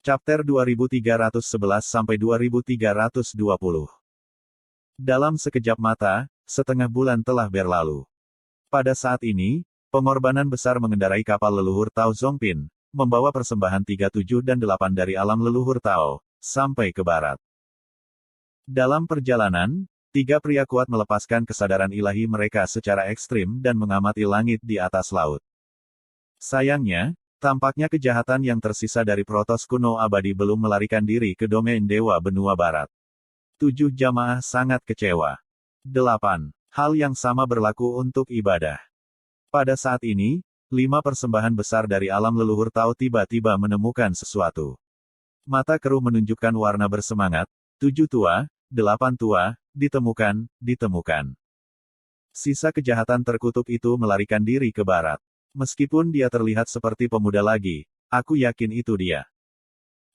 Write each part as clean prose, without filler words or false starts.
Chapter 2311-2320. Dalam sekejap mata, setengah bulan telah berlalu. Pada saat ini, pengorbanan besar mengendarai kapal leluhur Tao Zongpin, membawa persembahan 37 dan 8 dari alam leluhur Tao, sampai ke barat. Dalam perjalanan, 3 pria kuat melepaskan kesadaran ilahi mereka secara ekstrim dan mengamati langit di atas laut. Sayangnya, tampaknya kejahatan yang tersisa dari Protos kuno abadi belum melarikan diri ke domain Dewa Benua Barat. 7 jamaah sangat kecewa. 8. Hal yang sama berlaku untuk ibadah. Pada saat ini, 5 persembahan besar dari alam leluhur Tao tiba-tiba menemukan sesuatu. Mata keruh menunjukkan warna bersemangat, 7 tua, 8 tua, ditemukan. Sisa kejahatan terkutuk itu melarikan diri ke barat. Meskipun dia terlihat seperti pemuda lagi, aku yakin itu dia.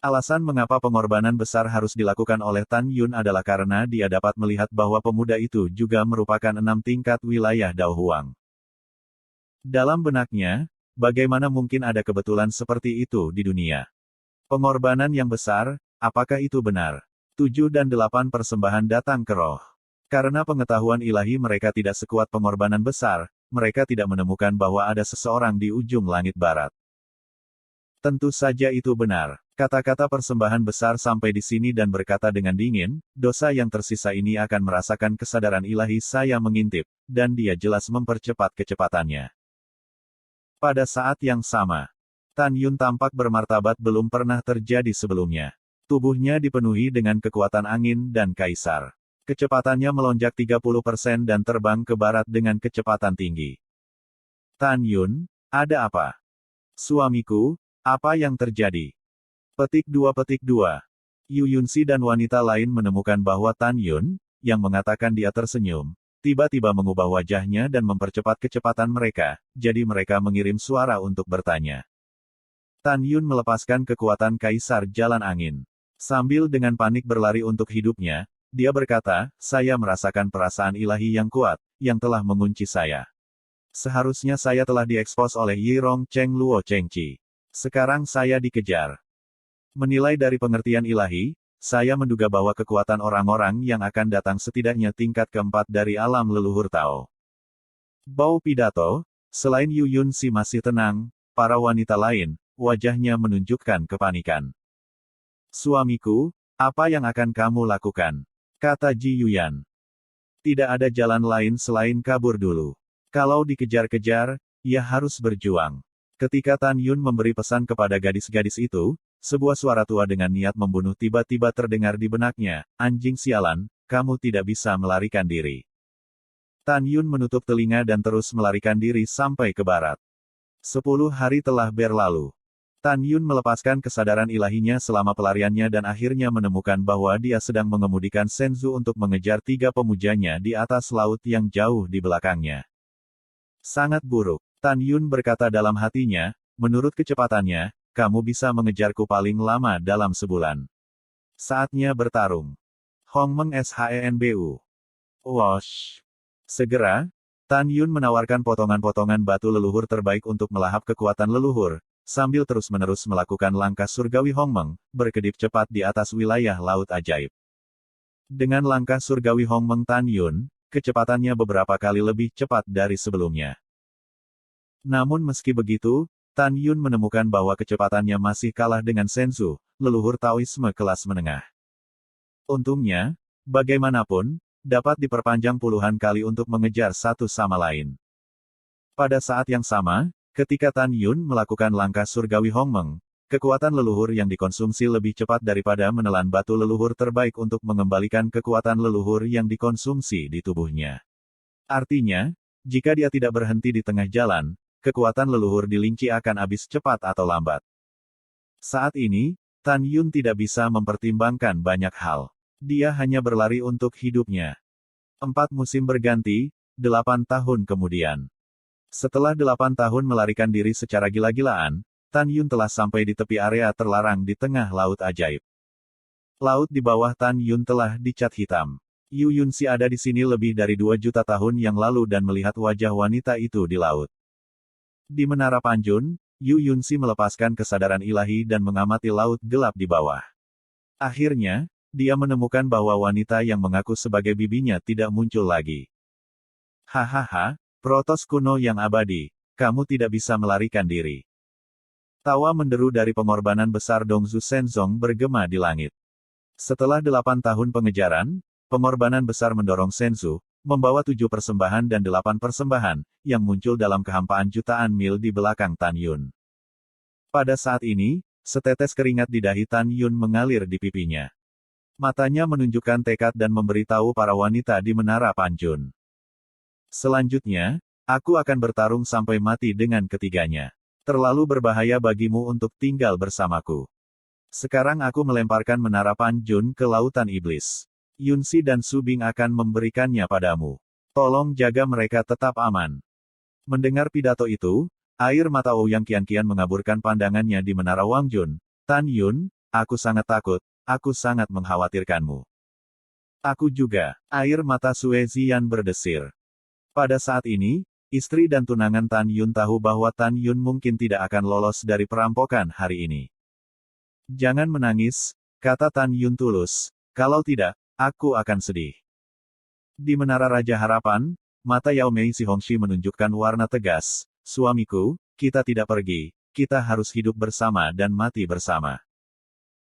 Alasan mengapa pengorbanan besar harus dilakukan oleh Tan Yun adalah karena dia dapat melihat bahwa pemuda itu juga merupakan 6 tingkat wilayah Dao Huang. Dalam benaknya, bagaimana mungkin ada kebetulan seperti itu di dunia? Pengorbanan yang besar, apakah itu benar? 7 dan 8 persembahan datang ke roh. Karena pengetahuan ilahi mereka tidak sekuat pengorbanan besar, mereka tidak menemukan bahwa ada seseorang di ujung langit barat. Tentu saja itu benar. Kata-kata persembahan besar sampai di sini dan berkata dengan dingin, dosa yang tersisa ini akan merasakan kesadaran ilahi saya mengintip, dan dia jelas mempercepat kecepatannya. Pada saat yang sama, Tan Yun tampak bermartabat belum pernah terjadi sebelumnya. Tubuhnya dipenuhi dengan kekuatan angin dan kaisar. Kecepatannya melonjak 30% dan terbang ke barat dengan kecepatan tinggi. Tan Yun, ada apa? Suamiku, apa yang terjadi? Petik 2. Yu Yunxi dan wanita lain menemukan bahwa Tan Yun, yang mengatakan dia tersenyum, tiba-tiba mengubah wajahnya dan mempercepat kecepatan mereka, jadi mereka mengirim suara untuk bertanya. Tan Yun melepaskan kekuatan kaisar jalan angin. Sambil dengan panik berlari untuk hidupnya, dia berkata, saya merasakan perasaan ilahi yang kuat, yang telah mengunci saya. Seharusnya saya telah diekspos oleh Yi Rong Cheng Luo Cheng Qi. Sekarang saya dikejar. Menilai dari pengertian ilahi, saya menduga bahwa kekuatan orang-orang yang akan datang setidaknya tingkat keempat dari alam leluhur Tao. Bau pidato, selain Yu Yunxi masih tenang, para wanita lain, wajahnya menunjukkan kepanikan. Suamiku, apa yang akan kamu lakukan? Kata Ji Yuyan. Tidak ada jalan lain selain kabur dulu. Kalau dikejar-kejar, ia harus berjuang. Ketika Tan Yun memberi pesan kepada gadis-gadis itu, sebuah suara tua dengan niat membunuh tiba-tiba terdengar di benaknya, anjing sialan, kamu tidak bisa melarikan diri. Tan Yun menutup telinga dan terus melarikan diri sampai ke barat. 10 hari telah berlalu. Tan Yun melepaskan kesadaran ilahinya selama pelariannya dan akhirnya menemukan bahwa dia sedang mengemudikan Senzu untuk mengejar 3 pemujanya di atas laut yang jauh di belakangnya. Sangat buruk, Tan Yun berkata dalam hatinya, menurut kecepatannya, kamu bisa mengejarku paling lama dalam sebulan. Saatnya bertarung. Hongmeng Shenbu. Wosh. Segera, Tan Yun menawarkan potongan-potongan batu leluhur terbaik untuk melahap kekuatan leluhur, sambil terus-menerus melakukan langkah surgawi Hongmeng, berkedip cepat di atas wilayah laut ajaib. Dengan langkah surgawi Hongmeng Tan Yun, kecepatannya beberapa kali lebih cepat dari sebelumnya. Namun meski begitu, Tan Yun menemukan bahwa kecepatannya masih kalah dengan Senzu, leluhur Taoisme kelas menengah. Untungnya, bagaimanapun, dapat diperpanjang puluhan kali untuk mengejar satu sama lain. Pada saat yang sama, ketika Tan Yun melakukan langkah surgawi Hongmeng, kekuatan leluhur yang dikonsumsi lebih cepat daripada menelan batu leluhur terbaik untuk mengembalikan kekuatan leluhur yang dikonsumsi di tubuhnya. Artinya, jika dia tidak berhenti di tengah jalan, kekuatan leluhur di Lingqi akan habis cepat atau lambat. Saat ini, Tan Yun tidak bisa mempertimbangkan banyak hal. Dia hanya berlari untuk hidupnya. 4 musim berganti, 8 tahun kemudian. Setelah 8 tahun melarikan diri secara gila-gilaan, Tan Yun telah sampai di tepi area terlarang di tengah laut ajaib. Laut di bawah Tan Yun telah dicat hitam. Yu Yunxi ada di sini lebih dari 2 juta tahun yang lalu dan melihat wajah wanita itu di laut. Di Menara Panjun, Yu Yunxi melepaskan kesadaran ilahi dan mengamati laut gelap di bawah. Akhirnya, dia menemukan bahwa wanita yang mengaku sebagai bibinya tidak muncul lagi. Hahaha, protos kuno yang abadi, kamu tidak bisa melarikan diri. Tawa menderu dari pengorbanan besar Dongzhu Shenzong bergema di langit. Setelah 8 tahun pengejaran, pengorbanan besar mendorong Shenzhou, membawa 7 persembahan dan 8 persembahan, yang muncul dalam kehampaan jutaan mil di belakang Tan Yun. Pada saat ini, setetes keringat di dahi Tan Yun mengalir di pipinya. Matanya menunjukkan tekad dan memberitahu para wanita di Menara Panjun. Selanjutnya, aku akan bertarung sampai mati dengan ketiganya. Terlalu berbahaya bagimu untuk tinggal bersamaku. Sekarang aku melemparkan Menara Panjun ke lautan iblis. Yunxi dan Su Bing akan memberikannya padamu. Tolong jaga mereka tetap aman. Mendengar pidato itu, air mata Ouyang kian-kian mengaburkan pandangannya di Menara Wangjun. Tan Yun, aku sangat takut, aku sangat mengkhawatirkanmu. Aku juga. Air mata Sue Ziyan berdesir. Pada saat ini, istri dan tunangan Tan Yun tahu bahwa Tan Yun mungkin tidak akan lolos dari perampokan hari ini. Jangan menangis, kata Tan Yun tulus. Kalau tidak, aku akan sedih. Di Menara Raja Harapan, mata Yao Mei Si Hongxi menunjukkan warna tegas. Suamiku, kita tidak pergi, kita harus hidup bersama dan mati bersama.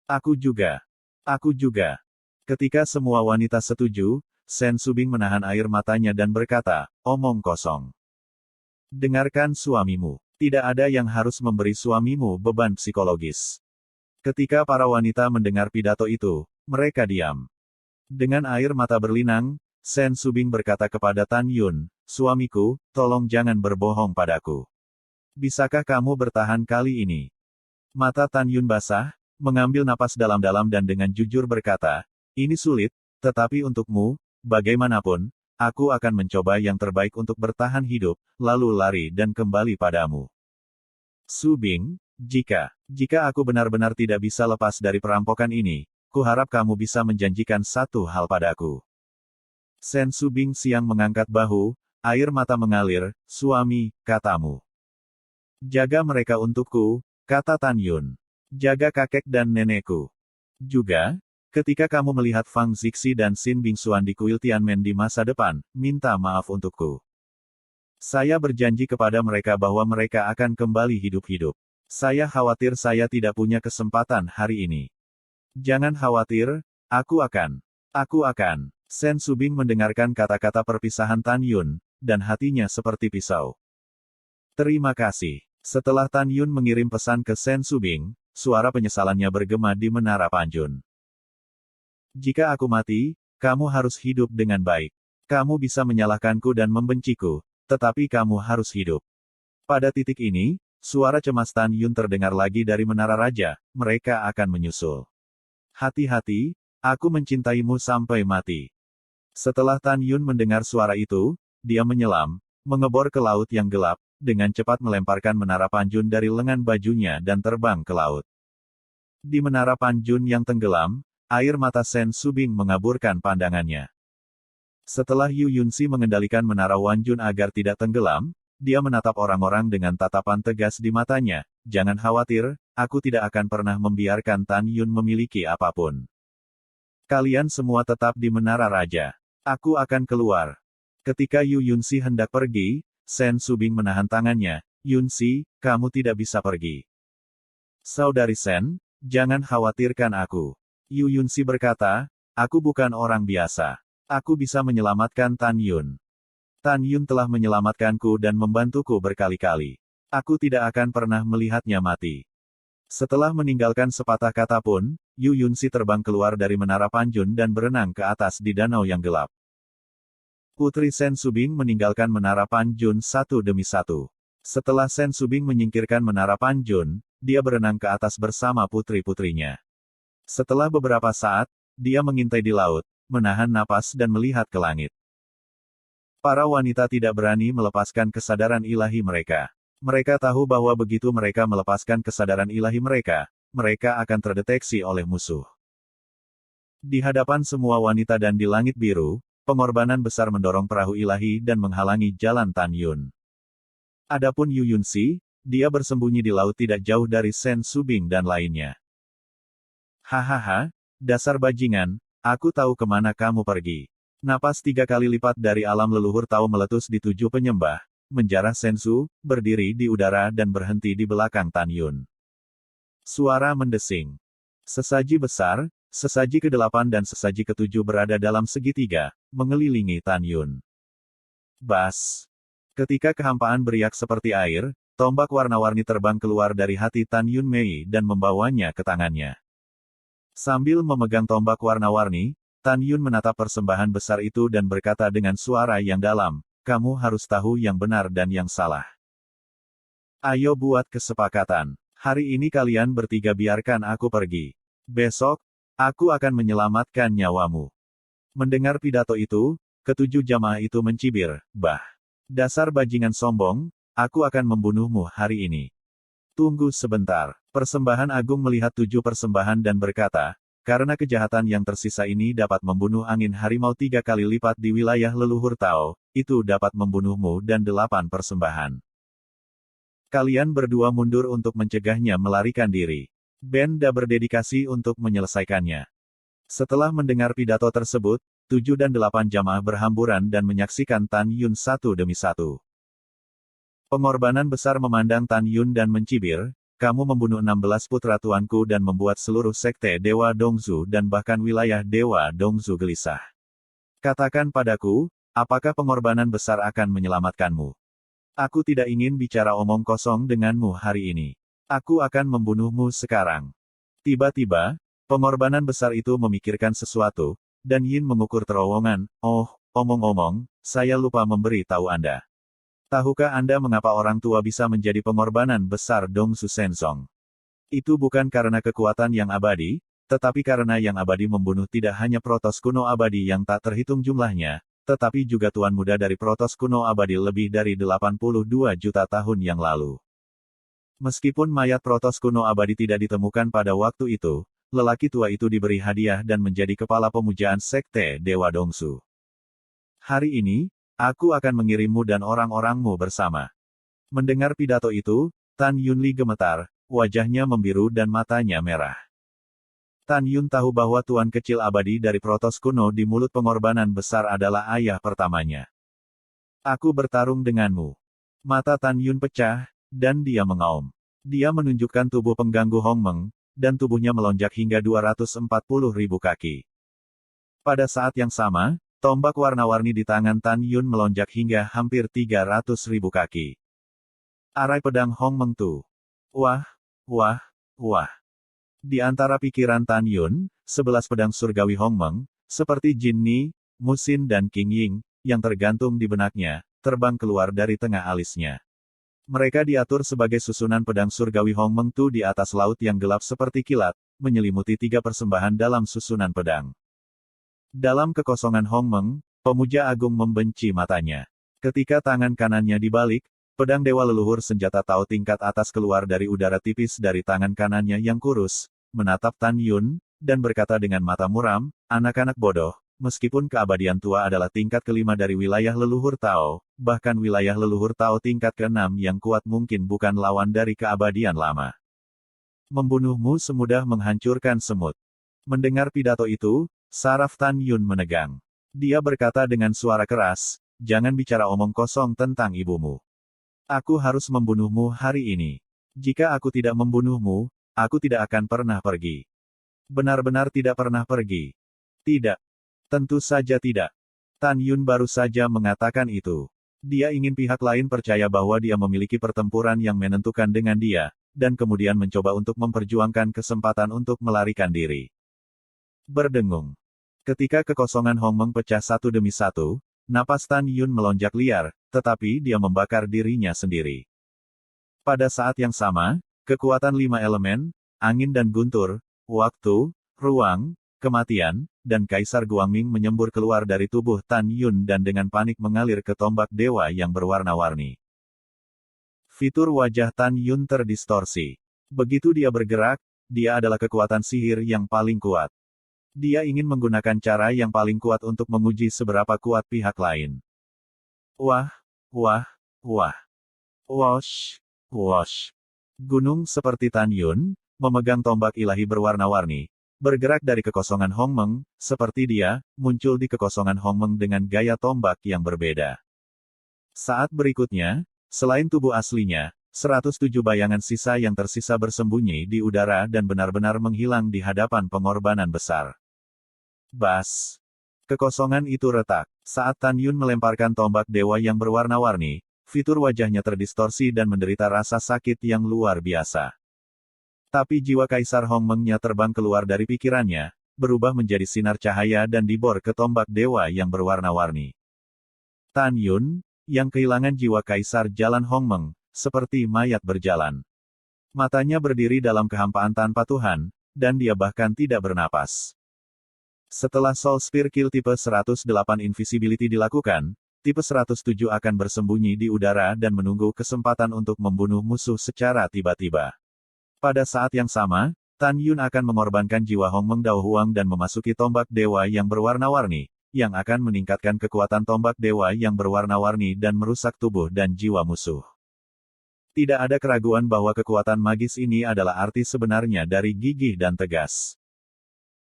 Aku juga. Aku juga. Ketika semua wanita setuju, Shen Subing menahan air matanya dan berkata, omong kosong. Dengarkan suamimu. Tidak ada yang harus memberi suamimu beban psikologis. Ketika para wanita mendengar pidato itu, mereka diam. Dengan air mata berlinang, Shen Subing berkata kepada Tan Yun, suamiku, tolong jangan berbohong padaku. Bisakah kamu bertahan kali ini? Mata Tan Yun basah, mengambil napas dalam-dalam dan dengan jujur berkata, ini sulit, tetapi untukmu, bagaimanapun, aku akan mencoba yang terbaik untuk bertahan hidup, lalu lari dan kembali padamu. Su Bing, jika aku benar-benar tidak bisa lepas dari perampokan ini, kuharap kamu bisa menjanjikan satu hal padaku. Shen Subing siang mengangkat bahu, air mata mengalir, suami, katamu. Jaga mereka untukku, kata Tan Yun. Jaga kakek dan nenekku. Juga, ketika kamu melihat Fang Zixi dan Xin Bingxuan di kuil Tianmen di masa depan, minta maaf untukku. Saya berjanji kepada mereka bahwa mereka akan kembali hidup-hidup. Saya khawatir saya tidak punya kesempatan hari ini. Jangan khawatir, aku akan. Shen Subing mendengarkan kata-kata perpisahan Tan Yun, dan hatinya seperti pisau. Terima kasih. Setelah Tan Yun mengirim pesan ke Shen Subing, suara penyesalannya bergema di Menara Panjun. Jika aku mati, kamu harus hidup dengan baik. Kamu bisa menyalahkanku dan membenciku, tetapi kamu harus hidup. Pada titik ini, suara cemas Tan Yun terdengar lagi dari Menara Raja, mereka akan menyusul. Hati-hati, aku mencintaimu sampai mati. Setelah Tan Yun mendengar suara itu, dia menyelam, mengebor ke laut yang gelap, dengan cepat melemparkan Menara Panjun dari lengan bajunya dan terbang ke laut. Di Menara Panjun yang tenggelam, air mata Shen Subing mengaburkan pandangannya. Setelah Yu Yunxi mengendalikan Menara Wanjun agar tidak tenggelam, dia menatap orang-orang dengan tatapan tegas di matanya, jangan khawatir, aku tidak akan pernah membiarkan Tan Yun memiliki apapun. Kalian semua tetap di Menara Raja. Aku akan keluar. Ketika Yu Yunxi hendak pergi, Shen Subing menahan tangannya, Yunxi, kamu tidak bisa pergi. Saudari Shen, jangan khawatirkan aku. Yu Yunxi berkata, aku bukan orang biasa. Aku bisa menyelamatkan Tan Yun. Tan Yun telah menyelamatkanku dan membantuku berkali-kali. Aku tidak akan pernah melihatnya mati. Setelah meninggalkan sepatah kata pun, Yu Yunxi terbang keluar dari Menara Panjun dan berenang ke atas di danau yang gelap. Putri Shen Subing meninggalkan Menara Panjun satu demi satu. Setelah Shen Subing menyingkirkan Menara Panjun, dia berenang ke atas bersama putri-putrinya. Setelah beberapa saat, dia mengintai di laut, menahan napas dan melihat ke langit. Para wanita tidak berani melepaskan kesadaran ilahi mereka. Mereka tahu bahwa begitu mereka melepaskan kesadaran ilahi mereka, mereka akan terdeteksi oleh musuh. Di hadapan semua wanita dan di langit biru, pengorbanan besar mendorong perahu ilahi dan menghalangi jalan Tan Yun. Adapun Yu Yunxi, Dia bersembunyi di laut tidak jauh dari Sen Subing dan lainnya. Hahaha, dasar bajingan, aku tahu kemana kamu pergi. Napas 3 kali lipat dari alam leluhur Tao meletus di 7 penyembah, menjarah Sensu, berdiri di udara dan berhenti di belakang Tan Yun. Suara mendesing. Sesaji besar, sesaji ke-8 dan sesaji ke-7 berada dalam segitiga, mengelilingi Tan Yun. Bas. Ketika kehampaan beriak seperti air, tombak warna-warni terbang keluar dari hati Tan Yun Mei dan membawanya ke tangannya. Sambil memegang tombak warna-warni, Tan Yun menatap persembahan besar itu dan berkata dengan suara yang dalam, kamu harus tahu yang benar dan yang salah. Ayo buat kesepakatan. Hari ini kalian bertiga biarkan aku pergi. Besok, aku akan menyelamatkan nyawamu. Mendengar pidato itu, ketujuh jamaah itu mencibir, bah. Dasar bajingan sombong, aku akan membunuhmu hari ini. Tunggu sebentar. Persembahan agung melihat 7 persembahan dan berkata, karena kejahatan yang tersisa ini dapat membunuh angin harimau 3 kali lipat di wilayah leluhur Tao, itu dapat membunuhmu dan 8 persembahan. Kalian berdua mundur untuk mencegahnya melarikan diri. Benda berdedikasi untuk menyelesaikannya. Setelah mendengar pidato tersebut, 7 dan 8 jamaah berhamburan dan menyaksikan Tan Yun satu demi satu. Pengorbanan besar memandang Tan Yun dan mencibir, kamu membunuh 16 putra tuanku dan membuat seluruh sekte Dewa Dongzu dan bahkan wilayah Dewa Dongzu gelisah. Katakan padaku, apakah pengorbanan besar akan menyelamatkanmu? Aku tidak ingin bicara omong kosong denganmu hari ini. Aku akan membunuhmu sekarang. Tiba-tiba, pengorbanan besar itu memikirkan sesuatu, dan Yin mengukur terowongan, oh, omong-omong, saya lupa memberi tahu Anda. Tahukah Anda mengapa orang tua bisa menjadi pengorbanan besar Dongsu Sensong? Itu bukan karena kekuatan yang abadi, tetapi karena yang abadi membunuh tidak hanya protos kuno abadi yang tak terhitung jumlahnya, tetapi juga tuan muda dari protos kuno abadi lebih dari 82 juta tahun yang lalu. Meskipun mayat protos kuno abadi tidak ditemukan pada waktu itu, lelaki tua itu diberi hadiah dan menjadi kepala pemujaan sekte Dewa Dongsu. Hari ini, aku akan mengirimmu dan orang-orangmu bersama. Mendengar pidato itu, Tan Yunli gemetar, wajahnya membiru dan matanya merah. Tan Yun tahu bahwa tuan kecil abadi dari protos kuno di mulut pengorbanan besar adalah ayah pertamanya. Aku bertarung denganmu. Mata Tan Yun pecah, dan dia mengaum. Dia menunjukkan tubuh pengganggu Hong Meng, dan tubuhnya melonjak hingga 240.000 kaki. Pada saat yang sama, tombak warna-warni di tangan Tan Yun melonjak hingga hampir 300.000 kaki. Arai pedang Hong Meng Tu. Wah, wah, wah. Di antara pikiran Tan Yun, 11 pedang surgawi Hong Meng, seperti Jin Ni, Musin dan King Ying, yang tergantung di benaknya, terbang keluar dari tengah alisnya. Mereka diatur sebagai susunan pedang surgawi Hong Meng Tu di atas laut yang gelap seperti kilat, menyelimuti 3 persembahan dalam susunan pedang. Dalam kekosongan Hong Meng, pemuja agung membenci matanya. Ketika tangan kanannya dibalik, pedang dewa leluhur senjata Tao tingkat atas keluar dari udara tipis dari tangan kanannya yang kurus, menatap Tan Yun, dan berkata dengan mata muram, anak-anak bodoh, meskipun keabadian tua adalah tingkat kelima dari wilayah leluhur Tao, bahkan wilayah leluhur Tao tingkat ke-6 yang kuat mungkin bukan lawan dari keabadian lama. Membunuhmu semudah menghancurkan semut. Mendengar pidato itu, saraf Tan Yun menegang. Dia berkata dengan suara keras, jangan bicara omong kosong tentang ibumu. Aku harus membunuhmu hari ini. Jika aku tidak membunuhmu, aku tidak akan pernah pergi. Benar-benar tidak pernah pergi. Tidak. Tentu saja tidak. Tan Yun baru saja mengatakan itu. Dia ingin pihak lain percaya bahwa dia memiliki pertempuran yang menentukan dengan dia, dan kemudian mencoba untuk memperjuangkan kesempatan untuk melarikan diri. Berdengung. Ketika kekosongan Hong Meng pecah satu demi satu, napas Tan Yun melonjak liar, tetapi dia membakar dirinya sendiri. Pada saat yang sama, kekuatan 5 elemen, angin dan guntur, waktu, ruang, kematian, dan Kaisar Guangming menyembur keluar dari tubuh Tan Yun dan dengan panik mengalir ke tombak dewa yang berwarna-warni. Fitur wajah Tan Yun terdistorsi. Begitu dia bergerak, dia adalah kekuatan sihir yang paling kuat. Dia ingin menggunakan cara yang paling kuat untuk menguji seberapa kuat pihak lain. Wah, wah, wah. Wosh, Wosh! Gunung seperti Tan Yun, memegang tombak ilahi berwarna-warni, bergerak dari kekosongan Hongmeng, seperti dia, muncul di kekosongan Hongmeng dengan gaya tombak yang berbeda. Saat berikutnya, selain tubuh aslinya, 107 bayangan sisa yang tersisa bersembunyi di udara dan benar-benar menghilang di hadapan pengorbanan besar. Bas! Kekosongan itu retak. Saat Tan Yun melemparkan tombak dewa yang berwarna-warni, fitur wajahnya terdistorsi dan menderita rasa sakit yang luar biasa. Tapi jiwa Kaisar Hongmeng-nya terbang keluar dari pikirannya, berubah menjadi sinar cahaya dan dibor ke tombak dewa yang berwarna-warni. Tan Yun, yang kehilangan jiwa Kaisar Jalan Hongmeng, seperti mayat berjalan. Matanya berdiri dalam kehampaan tanpa Tuhan, dan dia bahkan tidak bernapas. Setelah Soul Spear Kill tipe 108 Invisibility dilakukan, tipe 107 akan bersembunyi di udara dan menunggu kesempatan untuk membunuh musuh secara tiba-tiba. Pada saat yang sama, Tan Yun akan mengorbankan jiwa Hongmeng Dao Huang dan memasuki tombak dewa yang berwarna-warni, yang akan meningkatkan kekuatan tombak dewa yang berwarna-warni dan merusak tubuh dan jiwa musuh. Tidak ada keraguan bahwa kekuatan magis ini adalah arti sebenarnya dari gigih dan tegas.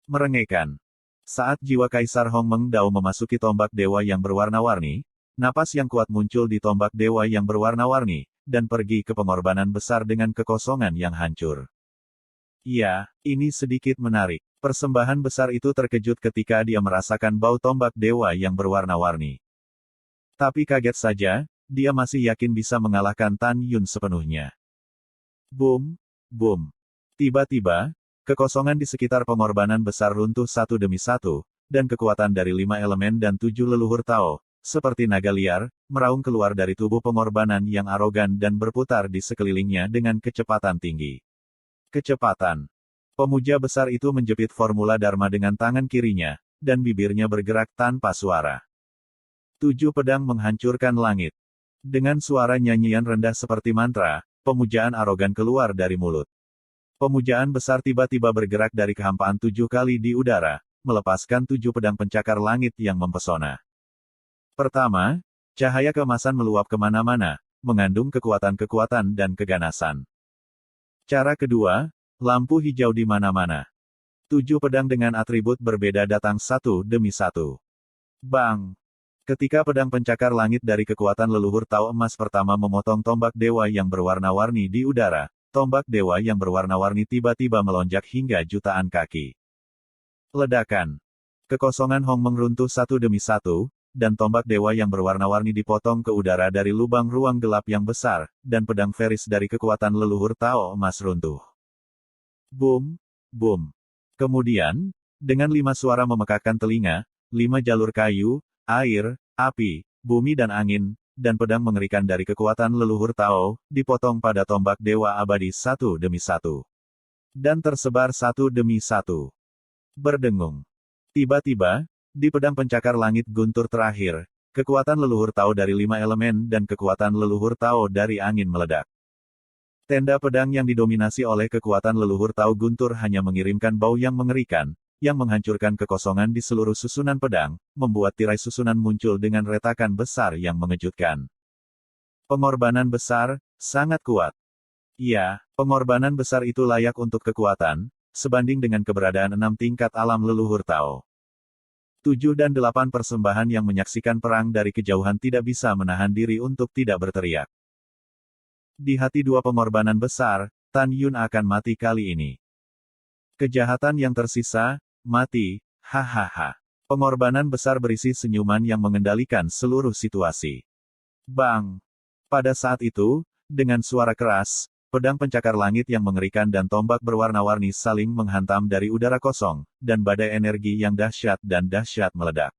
Merengekkan. Saat jiwa Kaisar Hongmeng Dao memasuki tombak dewa yang berwarna-warni, napas yang kuat muncul di tombak dewa yang berwarna-warni, dan pergi ke pengorbanan besar dengan kekosongan yang hancur. Ya, ini sedikit menarik. Persembahan besar itu terkejut ketika dia merasakan bau tombak dewa yang berwarna-warni. Tapi kaget saja, dia masih yakin bisa mengalahkan Tan Yun sepenuhnya. Boom, boom. Tiba-tiba, kekosongan di sekitar pengorbanan besar runtuh satu demi satu, dan kekuatan dari 5 elemen dan 7 leluhur Tao, seperti naga liar, meraung keluar dari tubuh pengorbanan yang arogan dan berputar di sekelilingnya dengan kecepatan tinggi. Kecepatan. Pemuja besar itu menjepit formula Dharma dengan tangan kirinya, dan bibirnya bergerak tanpa suara. 7 pedang menghancurkan langit. Dengan suara nyanyian rendah seperti mantra, pemujaan arogan keluar dari mulut. Pemujaan besar tiba-tiba bergerak dari kehampaan 7 kali di udara, melepaskan 7 pedang pencakar langit yang mempesona. Pertama, cahaya keemasan meluap kemana-mana, mengandung kekuatan-kekuatan dan keganasan. Cara kedua, lampu hijau di mana-mana. 7 pedang dengan atribut berbeda datang satu demi satu. Bang! Ketika pedang pencakar langit dari kekuatan leluhur Tao emas pertama memotong tombak dewa yang berwarna-warni di udara, tombak dewa yang berwarna-warni tiba-tiba melonjak hingga jutaan kaki. Ledakan. Kekosongan Hongmeng runtuh satu demi satu, dan tombak dewa yang berwarna-warni dipotong ke udara dari lubang ruang gelap yang besar, dan pedang Feris dari kekuatan leluhur Tao emas runtuh. Boom, boom. Kemudian, dengan 5 suara memekakkan telinga, 5 jalur kayu, air, api, bumi dan angin, dan pedang mengerikan dari kekuatan leluhur Tao, dipotong pada tombak dewa abadi satu demi satu. Dan tersebar satu demi satu. Berdengung. Tiba-tiba, di pedang pencakar langit guntur terakhir, kekuatan leluhur Tao dari 5 elemen dan kekuatan leluhur Tao dari angin meledak. Tenda pedang yang didominasi oleh kekuatan leluhur Tao guntur hanya mengirimkan bau yang mengerikan, yang menghancurkan kekosongan di seluruh susunan pedang, membuat tirai susunan muncul dengan retakan besar yang mengejutkan. Pengorbanan besar, sangat kuat. Ya, pengorbanan besar itu layak untuk kekuatan, sebanding dengan keberadaan 6 tingkat alam leluhur Tao. 7 dan 8 persembahan yang menyaksikan perang dari kejauhan tidak bisa menahan diri untuk tidak berteriak. Di hati 2 pengorbanan besar, Tan Yun akan mati kali ini. Kejahatan yang tersisa, mati, hahaha. Pengorbanan besar berisi senyuman yang mengendalikan seluruh situasi. Bang! Pada saat itu, dengan suara keras, pedang pencakar langit yang mengerikan dan tombak berwarna-warni saling menghantam dari udara kosong, dan badai energi yang dahsyat dan dahsyat meledak.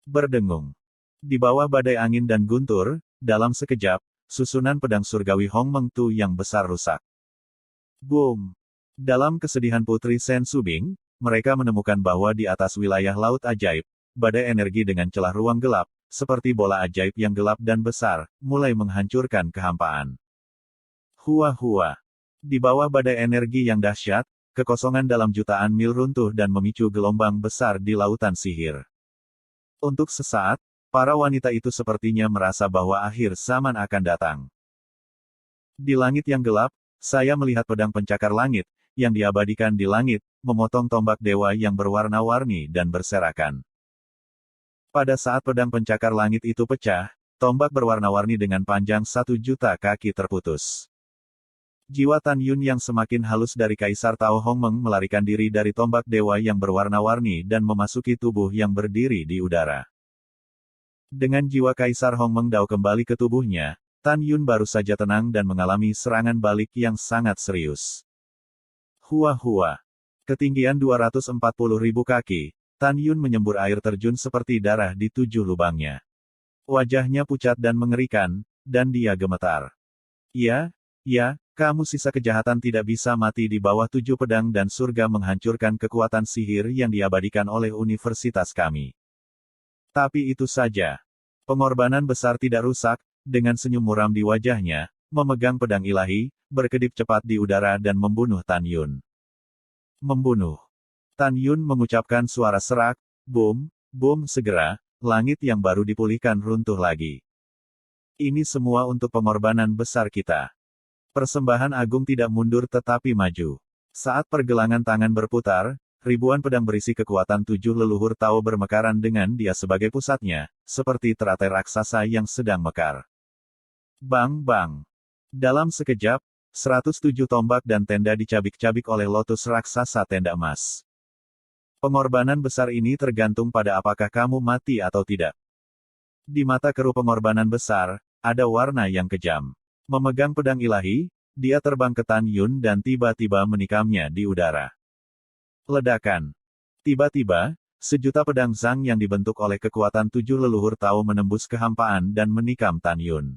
Berdengung. Di bawah badai angin dan guntur, dalam sekejap, susunan pedang surgawi Hongmeng Tu yang besar rusak. Boom! Dalam kesedihan Putri Sen Subing, mereka menemukan bahwa di atas wilayah Laut Ajaib, badai energi dengan celah ruang gelap, seperti bola ajaib yang gelap dan besar, mulai menghancurkan kehampaan. Hua-hua. Di bawah badai energi yang dahsyat, kekosongan dalam jutaan mil runtuh dan memicu gelombang besar di lautan sihir. Untuk sesaat, para wanita itu sepertinya merasa bahwa akhir zaman akan datang. Di langit yang gelap, saya melihat pedang pencakar langit, yang diabadikan di langit, memotong tombak dewa yang berwarna-warni dan berserakan. Pada saat pedang pencakar langit itu pecah, tombak berwarna-warni dengan panjang 1.000.000 kaki terputus. Jiwa Tan Yun yang semakin halus dari Kaisar Tao Hongmeng melarikan diri dari tombak dewa yang berwarna-warni dan memasuki tubuh yang berdiri di udara. Dengan jiwa Kaisar Hongmeng Dao kembali ke tubuhnya, Tan Yun baru saja tenang dan mengalami serangan balik yang sangat serius. Hua-hua. Ketinggian 240.000 kaki, Tan Yun menyembur air terjun seperti darah di 7 lubangnya. Wajahnya pucat dan mengerikan, dan dia gemetar. Ya, kamu sisa kejahatan tidak bisa mati di bawah 7 pedang dan surga menghancurkan kekuatan sihir yang diabadikan oleh universitas kami. Tapi itu saja. Pengorbanan besar tidak rusak, dengan senyum muram di wajahnya, memegang pedang ilahi, berkedip cepat di udara dan membunuh Tan Yun. Membunuh. Tan Yun mengucapkan suara serak, boom, segera, langit yang baru dipulihkan runtuh lagi. Ini semua untuk pengorbanan besar kita. Persembahan agung tidak mundur tetapi maju. Saat pergelangan tangan berputar, ribuan pedang berisi kekuatan 7 leluhur Tao bermekaran dengan dia sebagai pusatnya, seperti teratai raksasa yang sedang mekar. Bang! Dalam sekejap, 107 tombak dan tenda dicabik-cabik oleh lotus raksasa tenda emas. Pengorbanan besar ini tergantung pada apakah kamu mati atau tidak. Di mata keruh pengorbanan besar, ada warna yang kejam. Memegang pedang ilahi, dia terbang ke Tan Yun dan tiba-tiba menikamnya di udara. Ledakan. Tiba-tiba, sejuta pedang Zhang yang dibentuk oleh kekuatan 7 leluhur Tao menembus kehampaan dan menikam Tan Yun.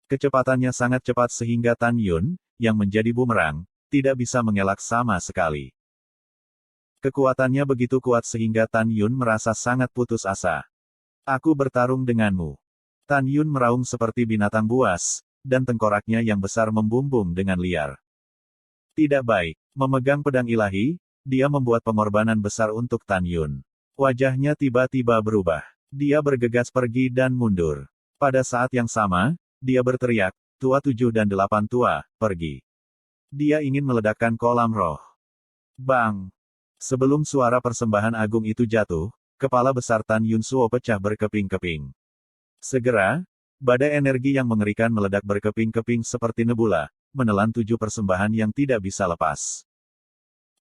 Kecepatannya sangat cepat sehingga Tan Yun, yang menjadi bumerang, tidak bisa mengelak sama sekali. Kekuatannya begitu kuat sehingga Tan Yun merasa sangat putus asa. Aku bertarung denganmu. Tan Yun meraung seperti binatang buas, dan tengkoraknya yang besar membumbung dengan liar. Tidak baik. Memegang pedang ilahi, dia membuat pengorbanan besar untuk Tan Yun. Wajahnya tiba-tiba berubah. Dia bergegas pergi dan mundur. Pada saat yang sama, dia berteriak, "Tua 7 dan 8 tua, pergi." Dia ingin meledakkan kolam roh. Bang! Sebelum suara persembahan agung itu jatuh, kepala besar Tan Yun Suo pecah berkeping-keping. Segera, badai energi yang mengerikan meledak berkeping-keping seperti nebula, menelan 7 persembahan yang tidak bisa lepas.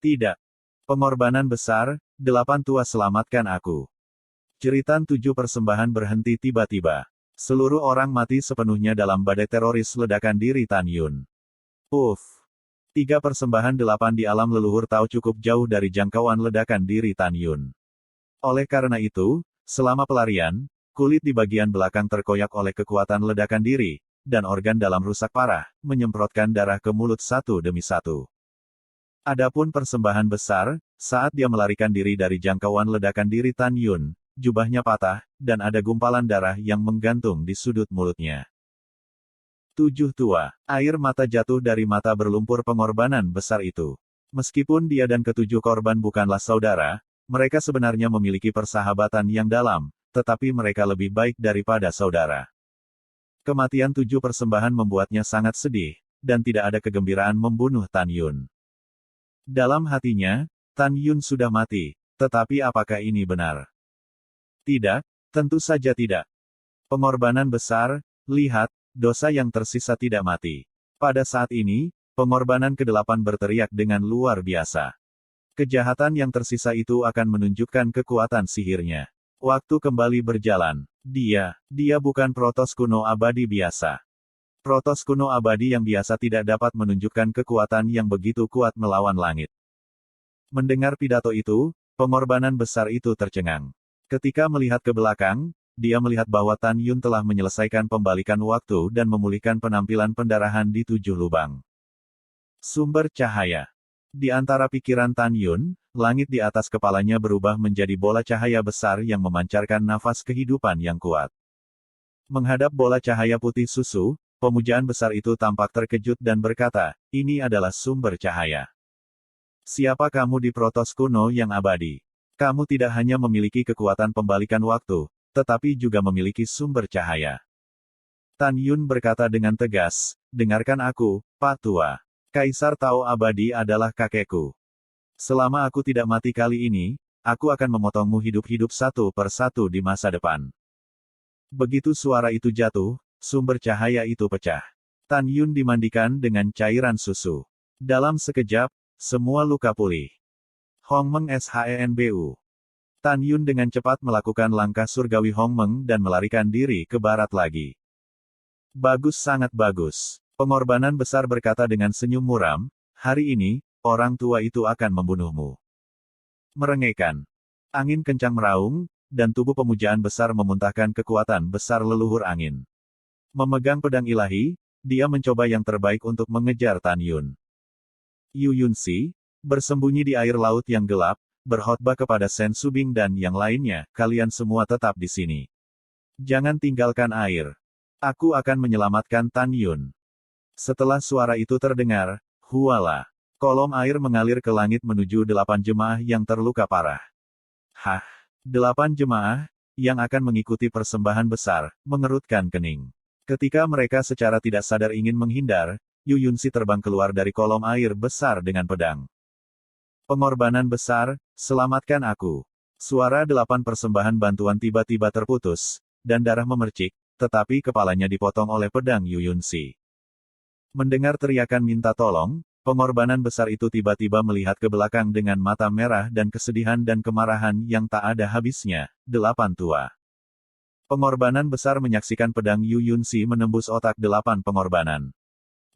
Tidak. Pengorbanan besar, 8 tua selamatkan aku. Jeritan 7 persembahan berhenti tiba-tiba. Seluruh orang mati sepenuhnya dalam badai teroris ledakan diri Tan Yun. 3 persembahan 8 di alam leluhur Tao cukup jauh dari jangkauan ledakan diri Tan Yun. Oleh karena itu, selama pelarian, kulit di bagian belakang terkoyak oleh kekuatan ledakan diri, dan organ dalam rusak parah, menyemprotkan darah ke mulut satu demi satu. Adapun persembahan besar, saat dia melarikan diri dari jangkauan ledakan diri Tan Yun, jubahnya patah, dan ada gumpalan darah yang menggantung di sudut mulutnya. 7 tua. Air mata jatuh dari mata berlumpur pengorbanan besar itu. Meskipun dia dan ketujuh korban bukanlah saudara, mereka sebenarnya memiliki persahabatan yang dalam, tetapi mereka lebih baik daripada saudara. Kematian 7 persembahan membuatnya sangat sedih, dan tidak ada kegembiraan membunuh Tan Yun. Dalam hatinya, Tan Yun sudah mati, tetapi apakah ini benar? Tidak, tentu saja tidak. Pengorbanan besar, lihat, dosa yang tersisa tidak mati. Pada saat ini, pengorbanan ke-8 berteriak dengan luar biasa. Kejahatan yang tersisa itu akan menunjukkan kekuatan sihirnya. Waktu kembali berjalan. Dia bukan Protos kuno abadi biasa. Protos kuno abadi yang biasa tidak dapat menunjukkan kekuatan yang begitu kuat melawan langit. Mendengar pidato itu, pengorbanan besar itu tercengang. Ketika melihat ke belakang, dia melihat bahwa Tan Yun telah menyelesaikan pembalikan waktu dan memulihkan penampilan pendarahan di 7 lubang. Sumber cahaya. Di antara pikiran Tan Yun, langit di atas kepalanya berubah menjadi bola cahaya besar yang memancarkan nafas kehidupan yang kuat. Menghadap bola cahaya putih susu, pemujaan besar itu tampak terkejut dan berkata, "Ini adalah sumber cahaya. Siapa kamu di Protos kuno yang abadi? Kamu tidak hanya memiliki kekuatan pembalikan waktu, tetapi juga memiliki sumber cahaya." Tan Yun berkata dengan tegas, dengarkan aku, Pak Tua. Kaisar Tao Abadi adalah kakekku. Selama aku tidak mati kali ini, aku akan memotongmu hidup-hidup satu per satu di masa depan. Begitu suara itu jatuh, sumber cahaya itu pecah. Tan Yun dimandikan dengan cairan susu. Dalam sekejap, semua luka pulih. Hong Meng Shenbu. Tan Yun dengan cepat melakukan langkah surgawi Hong Meng dan melarikan diri ke barat lagi. Bagus, sangat bagus. Pengorbanan besar berkata dengan senyum muram, hari ini, orang tua itu akan membunuhmu. Merengekkan. Angin kencang meraung, dan tubuh pemujaan besar memuntahkan kekuatan besar leluhur angin. Memegang pedang ilahi, dia mencoba yang terbaik untuk mengejar Tan Yun. Yu Yunxi, bersembunyi di air laut yang gelap, berkhotbah kepada Shen Subing dan yang lainnya, kalian semua tetap di sini. Jangan tinggalkan air. Aku akan menyelamatkan Tan Yun. Setelah suara itu terdengar, huala. Kolom air mengalir ke langit menuju 8 jemaah yang terluka parah. Hah! 8 jemaah, yang akan mengikuti persembahan besar, mengerutkan kening. Ketika mereka secara tidak sadar ingin menghindar, Yu Yunxi terbang keluar dari kolom air besar dengan pedang. Pengorbanan besar, selamatkan aku. Suara 8 persembahan bantuan tiba-tiba terputus, dan darah memercik, tetapi kepalanya dipotong oleh pedang Yu Yunxi. Mendengar teriakan minta tolong, pengorbanan besar itu tiba-tiba melihat ke belakang dengan mata merah dan kesedihan dan kemarahan yang tak ada habisnya. 8 tua. Pengorbanan besar menyaksikan pedang Yu Yunxi menembus otak 8 pengorbanan.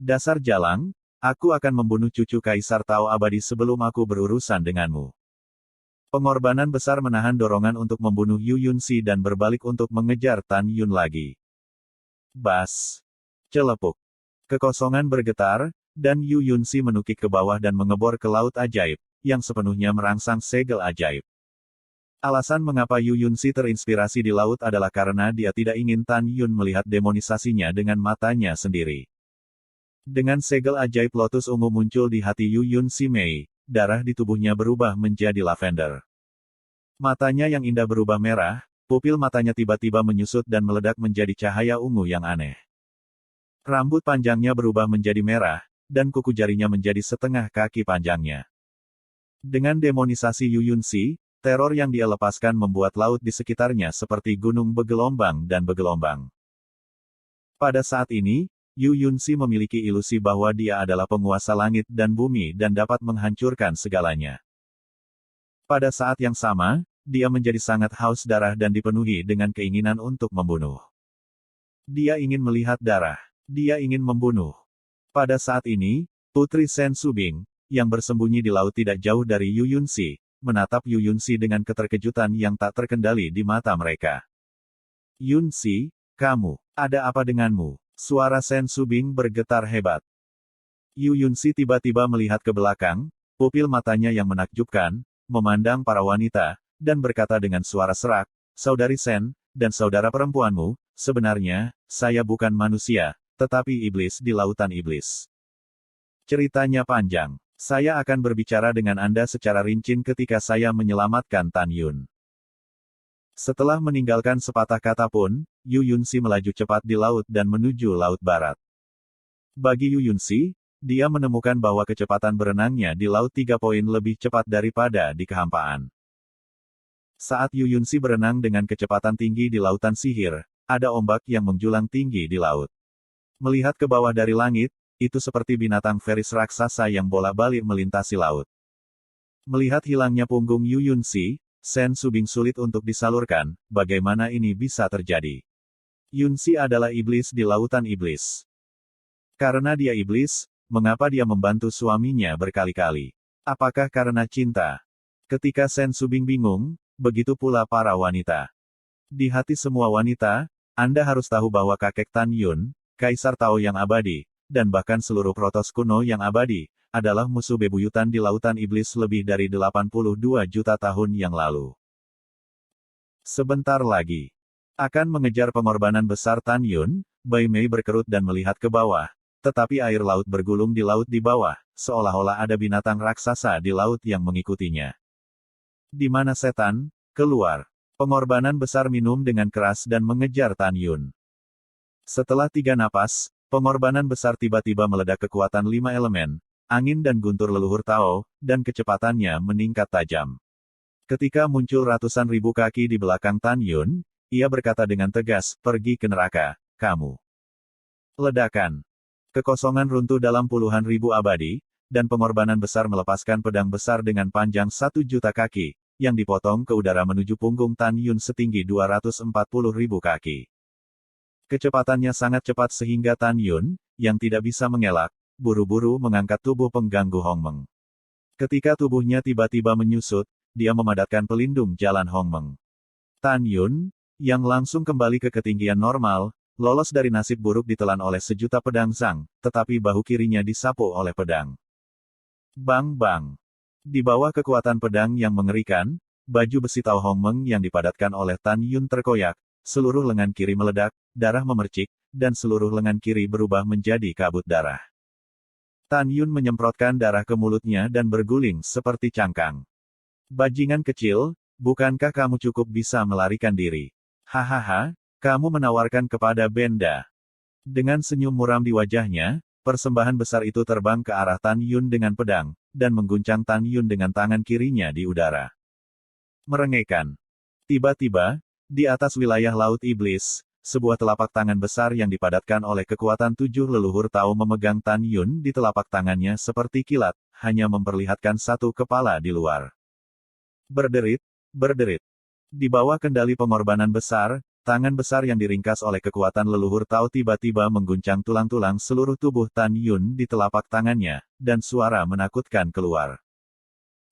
Dasar jalang, aku akan membunuh cucu Kaisar Tao Abadi sebelum aku berurusan denganmu. Pengorbanan besar menahan dorongan untuk membunuh Yu Yunxi dan berbalik untuk mengejar Tan Yun lagi. Bas. Celepuk. Kekosongan bergetar, dan Yu Yunxi menukik ke bawah dan mengebor ke laut ajaib, yang sepenuhnya merangsang segel ajaib. Alasan mengapa Yu Yunxi terinspirasi di laut adalah karena dia tidak ingin Tan Yun melihat demonisasinya dengan matanya sendiri. Dengan segel ajaib lotus ungu muncul di hati Yu Yunxi Mei, darah di tubuhnya berubah menjadi lavender. Matanya yang indah berubah merah, pupil matanya tiba-tiba menyusut dan meledak menjadi cahaya ungu yang aneh. Rambut panjangnya berubah menjadi merah, dan kuku jarinya menjadi setengah kaki panjangnya. Dengan demonisasi Yu Yunxi, teror yang dia lepaskan membuat laut di sekitarnya seperti gunung bergelombang dan bergelombang. Pada saat ini, Yu Yunxi memiliki ilusi bahwa dia adalah penguasa langit dan bumi dan dapat menghancurkan segalanya. Pada saat yang sama, dia menjadi sangat haus darah dan dipenuhi dengan keinginan untuk membunuh. Dia ingin melihat darah. Dia ingin membunuh. Pada saat ini, Putri Shen Subing, yang bersembunyi di laut tidak jauh dari Yu Yunxi, menatap Yu Yunxi dengan keterkejutan yang tak terkendali di mata mereka. Yunxi, kamu, ada apa denganmu? Suara Shen Subing bergetar hebat. Yu Yunxi tiba-tiba melihat ke belakang, pupil matanya yang menakjubkan, memandang para wanita, dan berkata dengan suara serak, Saudari Shen, dan saudara perempuanmu, sebenarnya, saya bukan manusia, tetapi iblis di lautan iblis. Ceritanya panjang. Saya akan berbicara dengan Anda secara rinci ketika saya menyelamatkan Tan Yun. Setelah meninggalkan sepatah kata pun, Yu Yunxi melaju cepat di laut dan menuju laut barat. Bagi Yu Yunxi, dia menemukan bahwa kecepatan berenangnya di laut 3 poin lebih cepat daripada di kehampaan. Saat Yu Yunxi berenang dengan kecepatan tinggi di lautan sihir, ada ombak yang menjulang tinggi di laut. Melihat ke bawah dari langit, itu seperti binatang feris raksasa yang bolak-balik melintasi laut. Melihat hilangnya punggung Yu Yunxi, Shen Subing sulit untuk disalurkan, bagaimana ini bisa terjadi. Yunxi adalah iblis di lautan iblis. Karena dia iblis, mengapa dia membantu suaminya berkali-kali? Apakah karena cinta? Ketika Shen Subing bingung, begitu pula para wanita. Di hati semua wanita, Anda harus tahu bahwa kakek Tan Yun, Kaisar Tao yang abadi, dan bahkan seluruh protos kuno yang abadi, adalah musuh bebuyutan di lautan iblis lebih dari 82 juta tahun yang lalu. Sebentar lagi, akan mengejar pengorbanan besar Tan Yun, Bai Mei berkerut dan melihat ke bawah, tetapi air laut bergulung di laut di bawah, seolah-olah ada binatang raksasa di laut yang mengikutinya. Di mana setan? Keluar. Pengorbanan besar minum dengan keras dan mengejar Tan Yun. Setelah 3 napas, pengorbanan besar tiba-tiba meledak kekuatan 5 elemen, angin dan guntur leluhur Tao, dan kecepatannya meningkat tajam. Ketika muncul ratusan ribu kaki di belakang Tan Yun, ia berkata dengan tegas, pergi ke neraka, kamu. Ledakan. Kekosongan runtuh dalam puluhan ribu abadi, dan pengorbanan besar melepaskan pedang besar dengan panjang 1 juta kaki, yang dipotong ke udara menuju punggung Tan Yun setinggi 240 ribu kaki. Kecepatannya sangat cepat sehingga Tan Yun, yang tidak bisa mengelak, buru-buru mengangkat tubuh pengganggu Hongmeng. Ketika tubuhnya tiba-tiba menyusut, dia memadatkan pelindung jalan Hongmeng. Tan Yun, yang langsung kembali ke ketinggian normal, lolos dari nasib buruk ditelan oleh sejuta pedang Zhang, tetapi bahu kirinya disapu oleh pedang. Bang-bang. Di bawah kekuatan pedang yang mengerikan, baju besi Tao Hongmeng yang dipadatkan oleh Tan Yun terkoyak, seluruh lengan kiri meledak, darah memercik, dan seluruh lengan kiri berubah menjadi kabut darah. Tan Yun menyemprotkan darah ke mulutnya dan berguling seperti cangkang. Bajingan kecil, bukankah kamu cukup bisa melarikan diri? Hahaha, kamu menawarkan kepada Benda. Dengan senyum muram di wajahnya, persembahan besar itu terbang ke arah Tan Yun dengan pedang, dan mengguncang Tan Yun dengan tangan kirinya di udara. Merengekkan. Tiba-tiba, di atas wilayah Laut Iblis, sebuah telapak tangan besar yang dipadatkan oleh kekuatan 7 leluhur Tao memegang Tan Yun di telapak tangannya seperti kilat, hanya memperlihatkan satu kepala di luar. Berderit, berderit. Di bawah kendali pengorbanan besar, tangan besar yang diringkas oleh kekuatan leluhur Tao tiba-tiba mengguncang tulang-tulang seluruh tubuh Tan Yun di telapak tangannya, dan suara menakutkan keluar.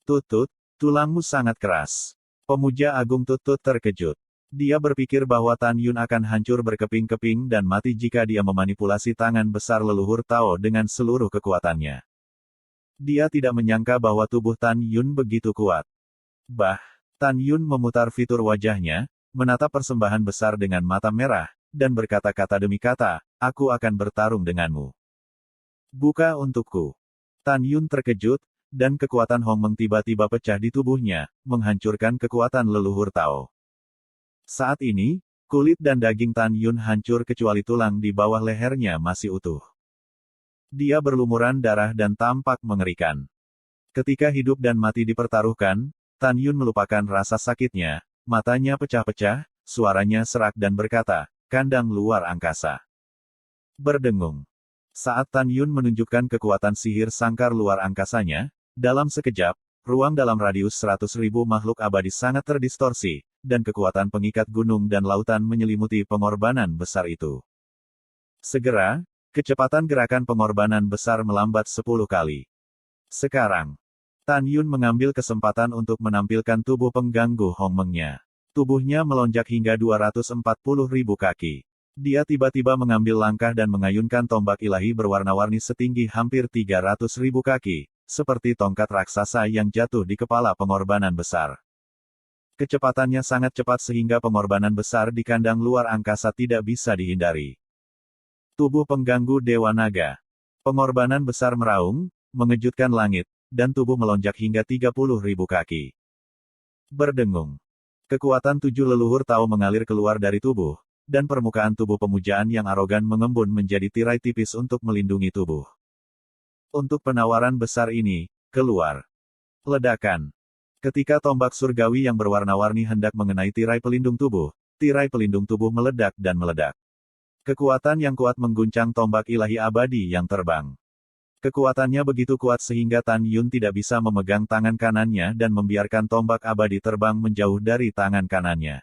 Tutut, tulangmu sangat keras. Pemuja Agung Tutut terkejut. Dia berpikir bahwa Tan Yun akan hancur berkeping-keping dan mati jika dia memanipulasi tangan besar leluhur Tao dengan seluruh kekuatannya. Dia tidak menyangka bahwa tubuh Tan Yun begitu kuat. Tan Yun memutar fitur wajahnya, menatap persembahan besar dengan mata merah, dan berkata-kata demi kata, aku akan bertarung denganmu. Buka untukku. Tan Yun terkejut, dan kekuatan Hongmeng tiba-tiba pecah di tubuhnya, menghancurkan kekuatan leluhur Tao. Saat ini, kulit dan daging Tan Yun hancur kecuali tulang di bawah lehernya masih utuh. Dia berlumuran darah dan tampak mengerikan. Ketika hidup dan mati dipertaruhkan, Tan Yun melupakan rasa sakitnya, matanya pecah-pecah, suaranya serak dan berkata, kandang luar angkasa. Berdengung. Saat Tan Yun menunjukkan kekuatan sihir sangkar luar angkasanya, dalam sekejap, ruang dalam radius 100.000 makhluk abadi sangat terdistorsi, dan kekuatan pengikat gunung dan lautan menyelimuti pengorbanan besar itu. Segera, kecepatan gerakan pengorbanan besar melambat 10 kali. Sekarang, Tan Yun mengambil kesempatan untuk menampilkan tubuh pengganggu Hongmengnya. Tubuhnya melonjak hingga 240.000 kaki. Dia tiba-tiba mengambil langkah dan mengayunkan tombak ilahi berwarna-warni setinggi hampir 300.000 kaki, seperti tongkat raksasa yang jatuh di kepala pengorbanan besar. Kecepatannya sangat cepat sehingga pengorbanan besar di kandang luar angkasa tidak bisa dihindari. Tubuh pengganggu Dewa Naga. Pengorbanan besar meraung, mengejutkan langit, dan tubuh melonjak hingga 30.000 kaki. Berdengung. Kekuatan 7 leluhur Tao mengalir keluar dari tubuh, dan permukaan tubuh pemujaan yang arogan mengembun menjadi tirai tipis untuk melindungi tubuh. Untuk penawaran besar ini, keluar. Ledakan. Ketika tombak surgawi yang berwarna-warni hendak mengenai tirai pelindung tubuh meledak dan meledak. Kekuatan yang kuat mengguncang tombak ilahi abadi yang terbang. Kekuatannya begitu kuat sehingga Tan Yun tidak bisa memegang tangan kanannya dan membiarkan tombak abadi terbang menjauh dari tangan kanannya.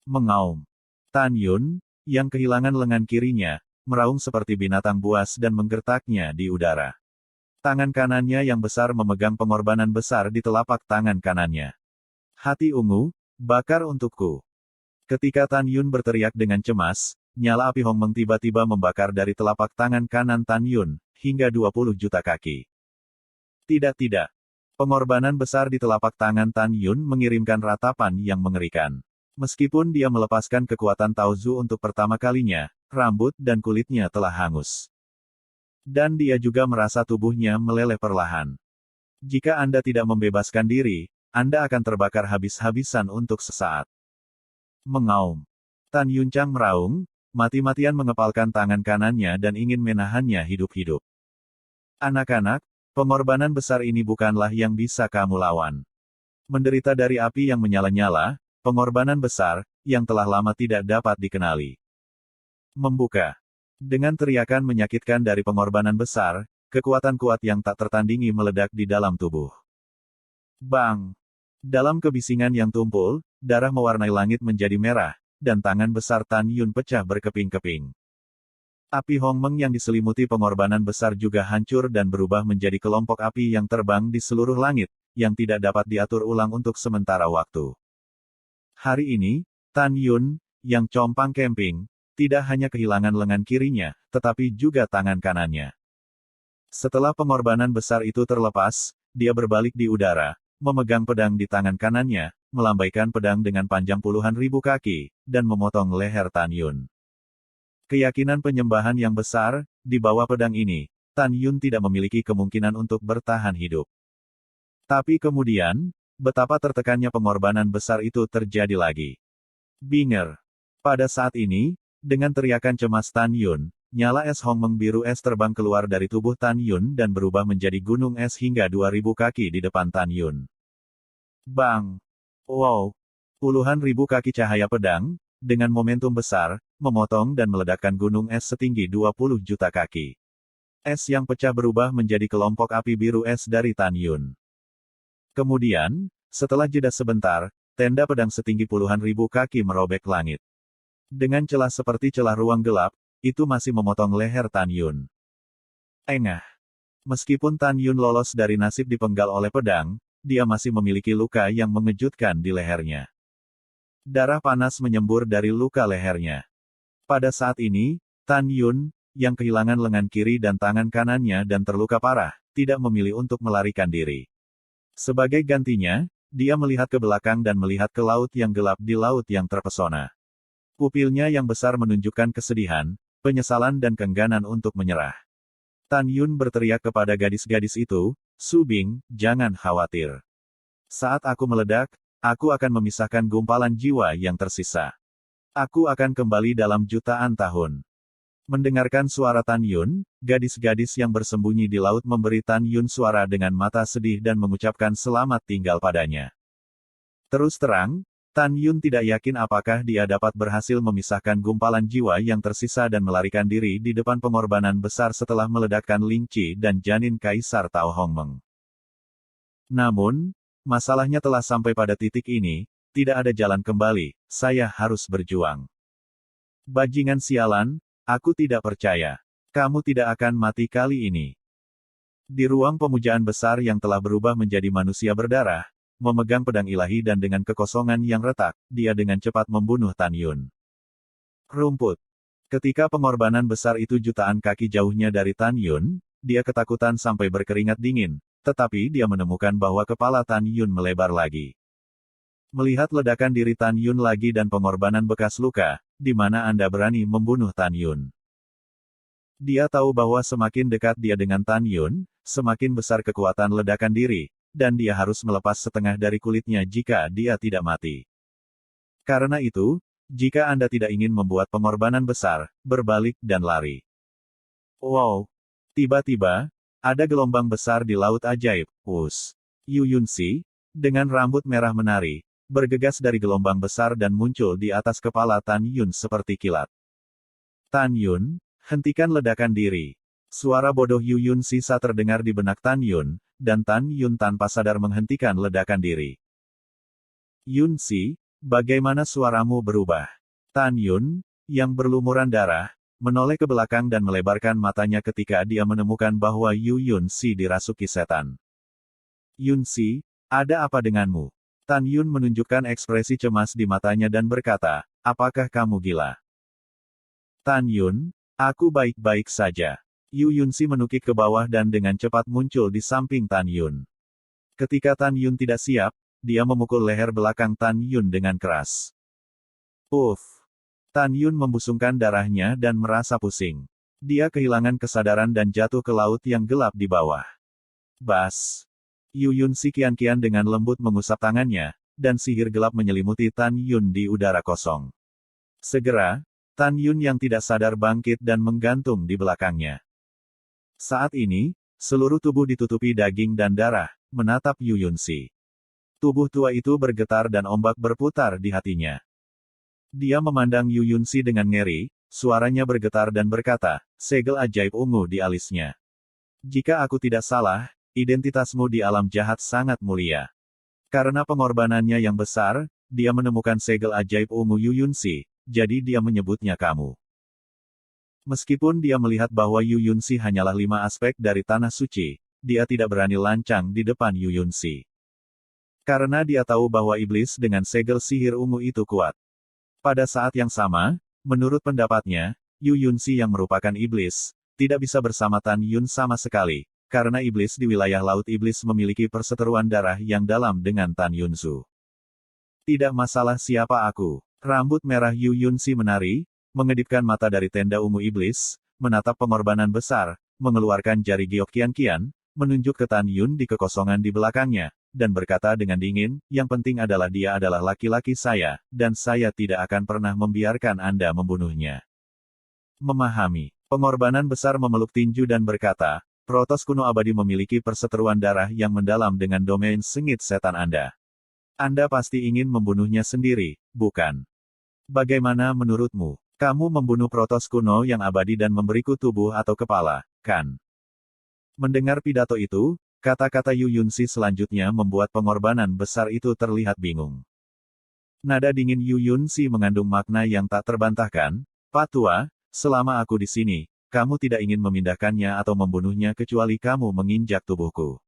Mengaum. Tan Yun, yang kehilangan lengan kirinya, meraung seperti binatang buas dan menggertaknya di udara. Tangan kanannya yang besar memegang pengorbanan besar di telapak tangan kanannya. Hati ungu, bakar untukku. Ketika Tan Yun berteriak dengan cemas, nyala api Hongmeng tiba-tiba membakar dari telapak tangan kanan Tan Yun, hingga 20 juta kaki. Tidak. Pengorbanan besar di telapak tangan Tan Yun mengirimkan ratapan yang mengerikan. Meskipun dia melepaskan kekuatan Taozu untuk pertama kalinya, rambut dan kulitnya telah hangus. Dan dia juga merasa tubuhnya meleleh perlahan. Jika Anda tidak membebaskan diri, Anda akan terbakar habis-habisan untuk sesaat. Mengaum. Tan Yuncang meraung, mati-matian mengepalkan tangan kanannya dan ingin menahannya hidup-hidup. Anak-anak, pengorbanan besar ini bukanlah yang bisa kamu lawan. Menderita dari api yang menyala-nyala, pengorbanan besar, yang telah lama tidak dapat dikenali. Membuka. Dengan teriakan menyakitkan dari pengorbanan besar, kekuatan kuat yang tak tertandingi meledak di dalam tubuh. Bang! Dalam kebisingan yang tumpul, darah mewarnai langit menjadi merah, dan tangan besar Tan Yun pecah berkeping-keping. Api Hongmeng yang diselimuti pengorbanan besar juga hancur dan berubah menjadi kelompok api yang terbang di seluruh langit, yang tidak dapat diatur ulang untuk sementara waktu. Hari ini, Tan Yun, yang compang camping, tidak hanya kehilangan lengan kirinya, tetapi juga tangan kanannya. Setelah pengorbanan besar itu terlepas, dia berbalik di udara, memegang pedang di tangan kanannya, melambaikan pedang dengan panjang puluhan ribu kaki, dan memotong leher Tan Yun. Keyakinan penyembahan yang besar, di bawah pedang ini, Tan Yun tidak memiliki kemungkinan untuk bertahan hidup. Tapi kemudian, betapa tertekannya pengorbanan besar itu terjadi lagi. Binger. Pada saat ini, dengan teriakan cemas Tan Yun, nyala es Hongmeng biru es terbang keluar dari tubuh Tan Yun dan berubah menjadi gunung es hingga 2000 kaki di depan Tan Yun. Bang! Wow! Puluhan ribu kaki cahaya pedang, dengan momentum besar, memotong dan meledakkan gunung es setinggi 20 juta kaki. Es yang pecah berubah menjadi kelompok api biru es dari Tan Yun. Kemudian, setelah jeda sebentar, tenda pedang setinggi puluhan ribu kaki merobek langit. Dengan celah seperti celah ruang gelap, itu masih memotong leher Tan Yun. Engah. Meskipun Tan Yun lolos dari nasib dipenggal oleh pedang, dia masih memiliki luka yang mengejutkan di lehernya. Darah panas menyembur dari luka lehernya. Pada saat ini, Tan Yun, yang kehilangan lengan kiri dan tangan kanannya dan terluka parah, tidak memilih untuk melarikan diri. Sebagai gantinya, dia melihat ke belakang dan melihat ke laut yang gelap di laut yang terpesona. Pupilnya yang besar menunjukkan kesedihan, penyesalan dan keengganan untuk menyerah. Tan Yun berteriak kepada gadis-gadis itu, "Su Bing, jangan khawatir. Saat aku meledak, aku akan memisahkan gumpalan jiwa yang tersisa. Aku akan kembali dalam jutaan tahun." Mendengarkan suara Tan Yun, gadis-gadis yang bersembunyi di laut memberi Tan Yun suara dengan mata sedih dan mengucapkan selamat tinggal padanya. Terus terang, Tan Yun tidak yakin apakah dia dapat berhasil memisahkan gumpalan jiwa yang tersisa dan melarikan diri di depan pengorbanan besar setelah meledakkan Ling Qi dan janin Kaisar Tao Hongmeng. Namun, masalahnya telah sampai pada titik ini, tidak ada jalan kembali, saya harus berjuang. Bajingan sialan, aku tidak percaya. Kamu tidak akan mati kali ini. Di ruang pemujaan besar yang telah berubah menjadi manusia berdarah, memegang pedang ilahi dan dengan kekosongan yang retak, dia dengan cepat membunuh Tan Yun. Rumput. Ketika pengorbanan besar itu jutaan kaki jauhnya dari Tan Yun, dia ketakutan sampai berkeringat dingin, tetapi dia menemukan bahwa kepala Tan Yun melebar lagi. Melihat ledakan diri Tan Yun lagi dan pengorbanan bekas luka, di mana Anda berani membunuh Tan Yun? Dia tahu bahwa semakin dekat dia dengan Tan Yun, semakin besar kekuatan ledakan diri, dan dia harus melepas setengah dari kulitnya jika dia tidak mati. Karena itu, jika Anda tidak ingin membuat pengorbanan besar, berbalik dan lari. Wow! Tiba-tiba, ada gelombang besar di laut ajaib, Yu Yunxi, dengan rambut merah menari, bergegas dari gelombang besar dan muncul di atas kepala Tan Yun seperti kilat. Tan Yun, hentikan ledakan diri. Suara bodoh Yu Yunxi terdengar di benak Tan Yun, dan Tan Yun tanpa sadar menghentikan ledakan diri. Yunxi, bagaimana suaramu berubah? Tan Yun, yang berlumuran darah, menoleh ke belakang dan melebarkan matanya ketika dia menemukan bahwa Yu Yunxi dirasuki setan. Yunxi, ada apa denganmu? Tan Yun menunjukkan ekspresi cemas di matanya dan berkata, apakah kamu gila? Tan Yun, aku baik-baik saja. Yu Yunxi menukik ke bawah dan dengan cepat muncul di samping Tan Yun. Ketika Tan Yun tidak siap, dia memukul leher belakang Tan Yun dengan keras. Uff! Tan Yun membusungkan darahnya dan merasa pusing. Dia kehilangan kesadaran dan jatuh ke laut yang gelap di bawah. Bas! Yu Yunxi kian-kian dengan lembut mengusap tangannya, dan sihir gelap menyelimuti Tan Yun di udara kosong. Segera, Tan Yun yang tidak sadar bangkit dan menggantung di belakangnya. Saat ini, seluruh tubuh ditutupi daging dan darah, menatap Yu Yunxi. Tubuh tua itu bergetar dan ombak berputar di hatinya. Dia memandang Yu Yunxi dengan ngeri, suaranya bergetar dan berkata, segel ajaib ungu di alisnya. Jika aku tidak salah, identitasmu di alam jahat sangat mulia. Karena pengorbanannya yang besar, dia menemukan segel ajaib ungu Yu Yunxi, jadi dia menyebutnya kamu. Meskipun dia melihat bahwa Yu Yunxi hanyalah 5 aspek dari tanah suci, dia tidak berani lancang di depan Yu Yunxi. Karena dia tahu bahwa iblis dengan segel sihir ungu itu kuat. Pada saat yang sama, menurut pendapatnya, Yu Yunxi yang merupakan iblis, tidak bisa bersama Tan Yun sama sekali, karena iblis di wilayah Laut Iblis memiliki perseteruan darah yang dalam dengan Tan Yunzu. Tidak masalah siapa aku. Rambut merah Yu Yunxi menari, mengedipkan mata dari tenda ungu iblis, menatap pengorbanan besar, mengeluarkan jari giok kian-kian, menunjuk ke Tan Yun di kekosongan di belakangnya, dan berkata dengan dingin, yang penting adalah dia adalah laki-laki saya, dan saya tidak akan pernah membiarkan Anda membunuhnya. Memahami. Pengorbanan besar memeluk tinju dan berkata, Protos kuno abadi memiliki perseteruan darah yang mendalam dengan domain sengit setan Anda. Anda pasti ingin membunuhnya sendiri, bukan? Bagaimana menurutmu? Kamu membunuh Protos kuno yang abadi dan memberiku tubuh atau kepala, kan? Mendengar pidato itu, kata-kata Yu Yunxi selanjutnya membuat pengorbanan besar itu terlihat bingung. Nada dingin Yu Yunxi mengandung makna yang tak terbantahkan, Pak Tua, selama aku di sini, kamu tidak ingin memindahkannya atau membunuhnya kecuali kamu menginjak tubuhku.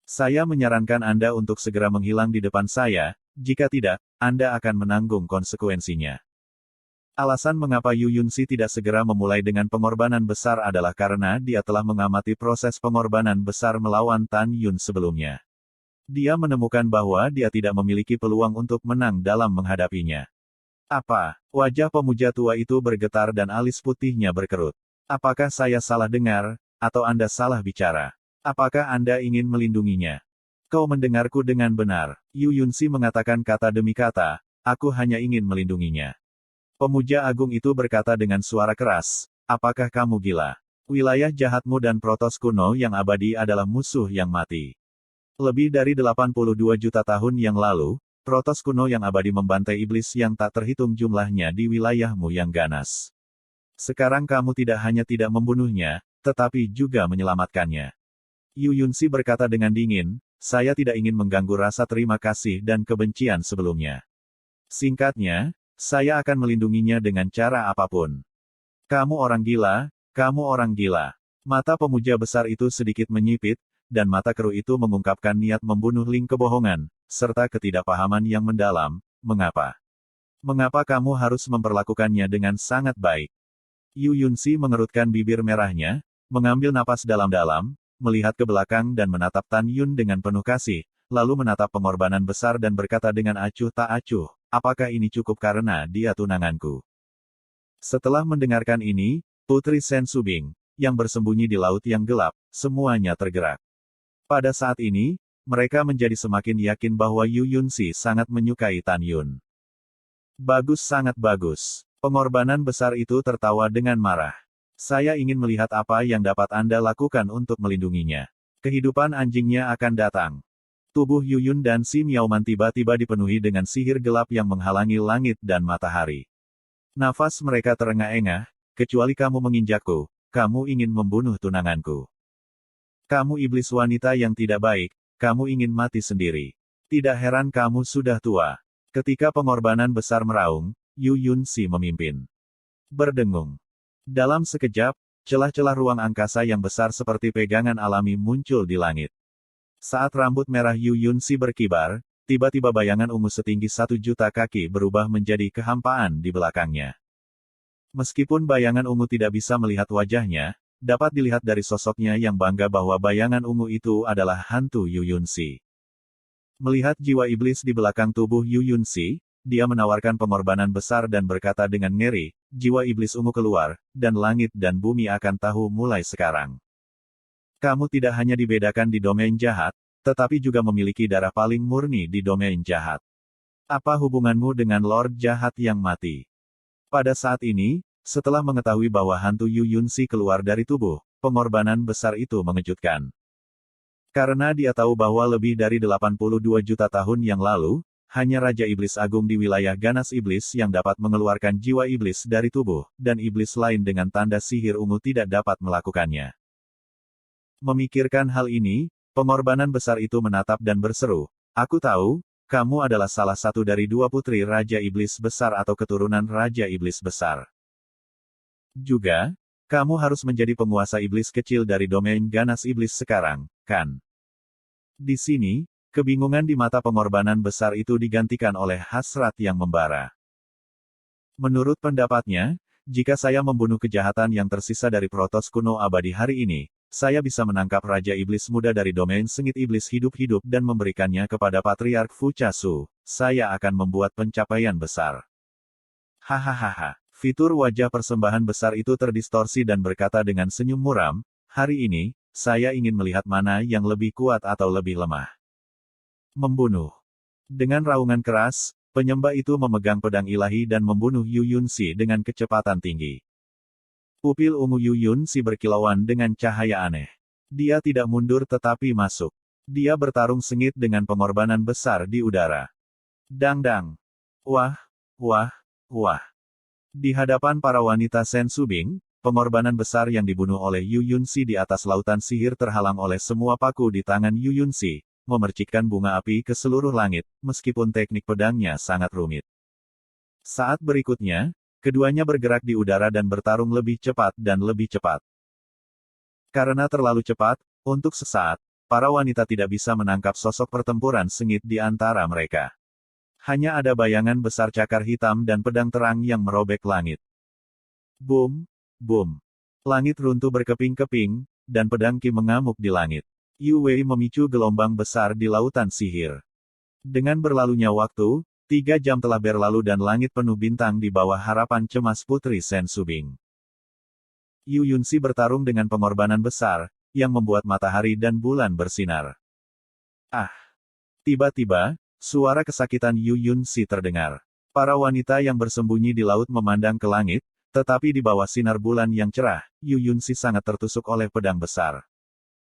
Saya menyarankan Anda untuk segera menghilang di depan saya, jika tidak, Anda akan menanggung konsekuensinya. Alasan mengapa Yu Yunxi tidak segera memulai dengan pengorbanan besar adalah karena dia telah mengamati proses pengorbanan besar melawan Tan Yun sebelumnya. Dia menemukan bahwa dia tidak memiliki peluang untuk menang dalam menghadapinya. Apa? Wajah pemuja tua itu bergetar dan alis putihnya berkerut. Apakah saya salah dengar, atau Anda salah bicara? Apakah Anda ingin melindunginya? Kau mendengarku dengan benar. Yu Yunxi mengatakan kata demi kata, aku hanya ingin melindunginya. Pemuja agung itu berkata dengan suara keras, apakah kamu gila? Wilayah jahatmu dan Protos kuno yang abadi adalah musuh yang mati. Lebih dari 82 juta tahun yang lalu, Protos kuno yang abadi membantai iblis yang tak terhitung jumlahnya di wilayahmu yang ganas. Sekarang kamu tidak hanya tidak membunuhnya, tetapi juga menyelamatkannya. Yu Yunxi berkata dengan dingin, saya tidak ingin mengganggu rasa terima kasih dan kebencian sebelumnya. Singkatnya, saya akan melindunginya dengan cara apapun. Kamu orang gila, kamu orang gila. Mata pemuja besar itu sedikit menyipit, dan mata keruh itu mengungkapkan niat membunuh Ling kebohongan, serta ketidakpahaman yang mendalam, mengapa? Mengapa kamu harus memperlakukannya dengan sangat baik? Yu Yunxi mengerutkan bibir merahnya, mengambil napas dalam-dalam, melihat ke belakang dan menatap Tan Yun dengan penuh kasih, lalu menatap pengorbanan besar dan berkata dengan acuh tak acuh, apakah ini cukup karena dia tunanganku? Setelah mendengarkan ini, Putri Sen Subing, yang bersembunyi di laut yang gelap, semuanya tergerak. Pada saat ini, mereka menjadi semakin yakin bahwa Yu Yunxi sangat menyukai Tan Yun. Bagus, sangat bagus. Pengorbanan besar itu tertawa dengan marah. Saya ingin melihat apa yang dapat Anda lakukan untuk melindunginya. Kehidupan anjingnya akan datang. Tubuh Yu Yun dan Si Miaoman tiba-tiba dipenuhi dengan sihir gelap yang menghalangi langit dan matahari. Nafas mereka terengah-engah, kecuali kamu menginjakku, kamu ingin membunuh tunanganku. Kamu iblis wanita yang tidak baik, kamu ingin mati sendiri. Tidak heran kamu sudah tua. Ketika pengorbanan besar meraung, Yu Yunxi memimpin. Berdengung. Dalam sekejap, celah-celah ruang angkasa yang besar seperti pegangan alami muncul di langit. Saat rambut merah Yu Yunxi berkibar, tiba-tiba bayangan ungu setinggi 1 juta kaki berubah menjadi kehampaan di belakangnya. Meskipun bayangan ungu tidak bisa melihat wajahnya, dapat dilihat dari sosoknya yang bangga bahwa bayangan ungu itu adalah hantu Yu Yunxi. Melihat jiwa iblis di belakang tubuh Yu Yunxi, dia menawarkan pengorbanan besar dan berkata dengan ngeri, jiwa iblis ungu keluar, dan langit dan bumi akan tahu mulai sekarang. Kamu tidak hanya dibedakan di domain jahat, tetapi juga memiliki darah paling murni di domain jahat. Apa hubunganmu dengan Lord jahat yang mati? Pada saat ini, setelah mengetahui bahwa hantu Yu Yunxi keluar dari tubuh, pengorbanan besar itu mengejutkan. Karena dia tahu bahwa lebih dari 82 juta tahun yang lalu, hanya Raja Iblis Agung di wilayah ganas iblis yang dapat mengeluarkan jiwa iblis dari tubuh, dan iblis lain dengan tanda sihir ungu tidak dapat melakukannya. Memikirkan hal ini, pengorbanan besar itu menatap dan berseru, "Aku tahu, kamu adalah salah satu dari dua putri Raja Iblis Besar atau keturunan Raja Iblis Besar. Juga, kamu harus menjadi penguasa iblis kecil dari domain ganas iblis sekarang, kan?" Di sini, kebingungan di mata pengorbanan besar itu digantikan oleh hasrat yang membara. Menurut pendapatnya, jika saya membunuh kejahatan yang tersisa dari Protos kuno abadi hari ini, saya bisa menangkap Raja Iblis Muda dari domain sengit iblis hidup-hidup dan memberikannya kepada Patriark Fu Chasu. Saya akan membuat pencapaian besar. Hahaha. Fitur wajah persembahan besar itu terdistorsi dan berkata dengan senyum muram, "Hari ini, saya ingin melihat mana yang lebih kuat atau lebih lemah." Membunuh. Dengan raungan keras, penyembah itu memegang pedang ilahi dan membunuh Yu Yunxi dengan kecepatan tinggi. Pupil ungu Yu Yunxi berkilauan dengan cahaya aneh. Dia tidak mundur tetapi masuk. Dia bertarung sengit dengan pengorbanan besar di udara. Dang-dang. Wah, wah, wah. Di hadapan para wanita Sen Subing, pengorbanan besar yang dibunuh oleh Yu Yunxi di atas lautan sihir terhalang oleh semua paku di tangan Yu Yunxi, memercikkan bunga api ke seluruh langit, meskipun teknik pedangnya sangat rumit. Saat berikutnya, keduanya bergerak di udara dan bertarung lebih cepat dan lebih cepat. Karena terlalu cepat, untuk sesaat, para wanita tidak bisa menangkap sosok pertempuran sengit di antara mereka. Hanya ada bayangan besar cakar hitam dan pedang terang yang merobek langit. Boom! Boom! Langit runtuh berkeping-keping, dan pedang Qi mengamuk di langit. Yu Wei memicu gelombang besar di lautan sihir. Dengan berlalunya waktu, 3 jam telah berlalu dan langit penuh bintang di bawah harapan cemas Putri Sen Subing. Yu Yunxi bertarung dengan pengorbanan besar, yang membuat matahari dan bulan bersinar. Ah! Tiba-tiba, suara kesakitan Yu Yunxi terdengar. Para wanita yang bersembunyi di laut memandang ke langit, tetapi di bawah sinar bulan yang cerah, Yu Yunxi sangat tertusuk oleh pedang besar.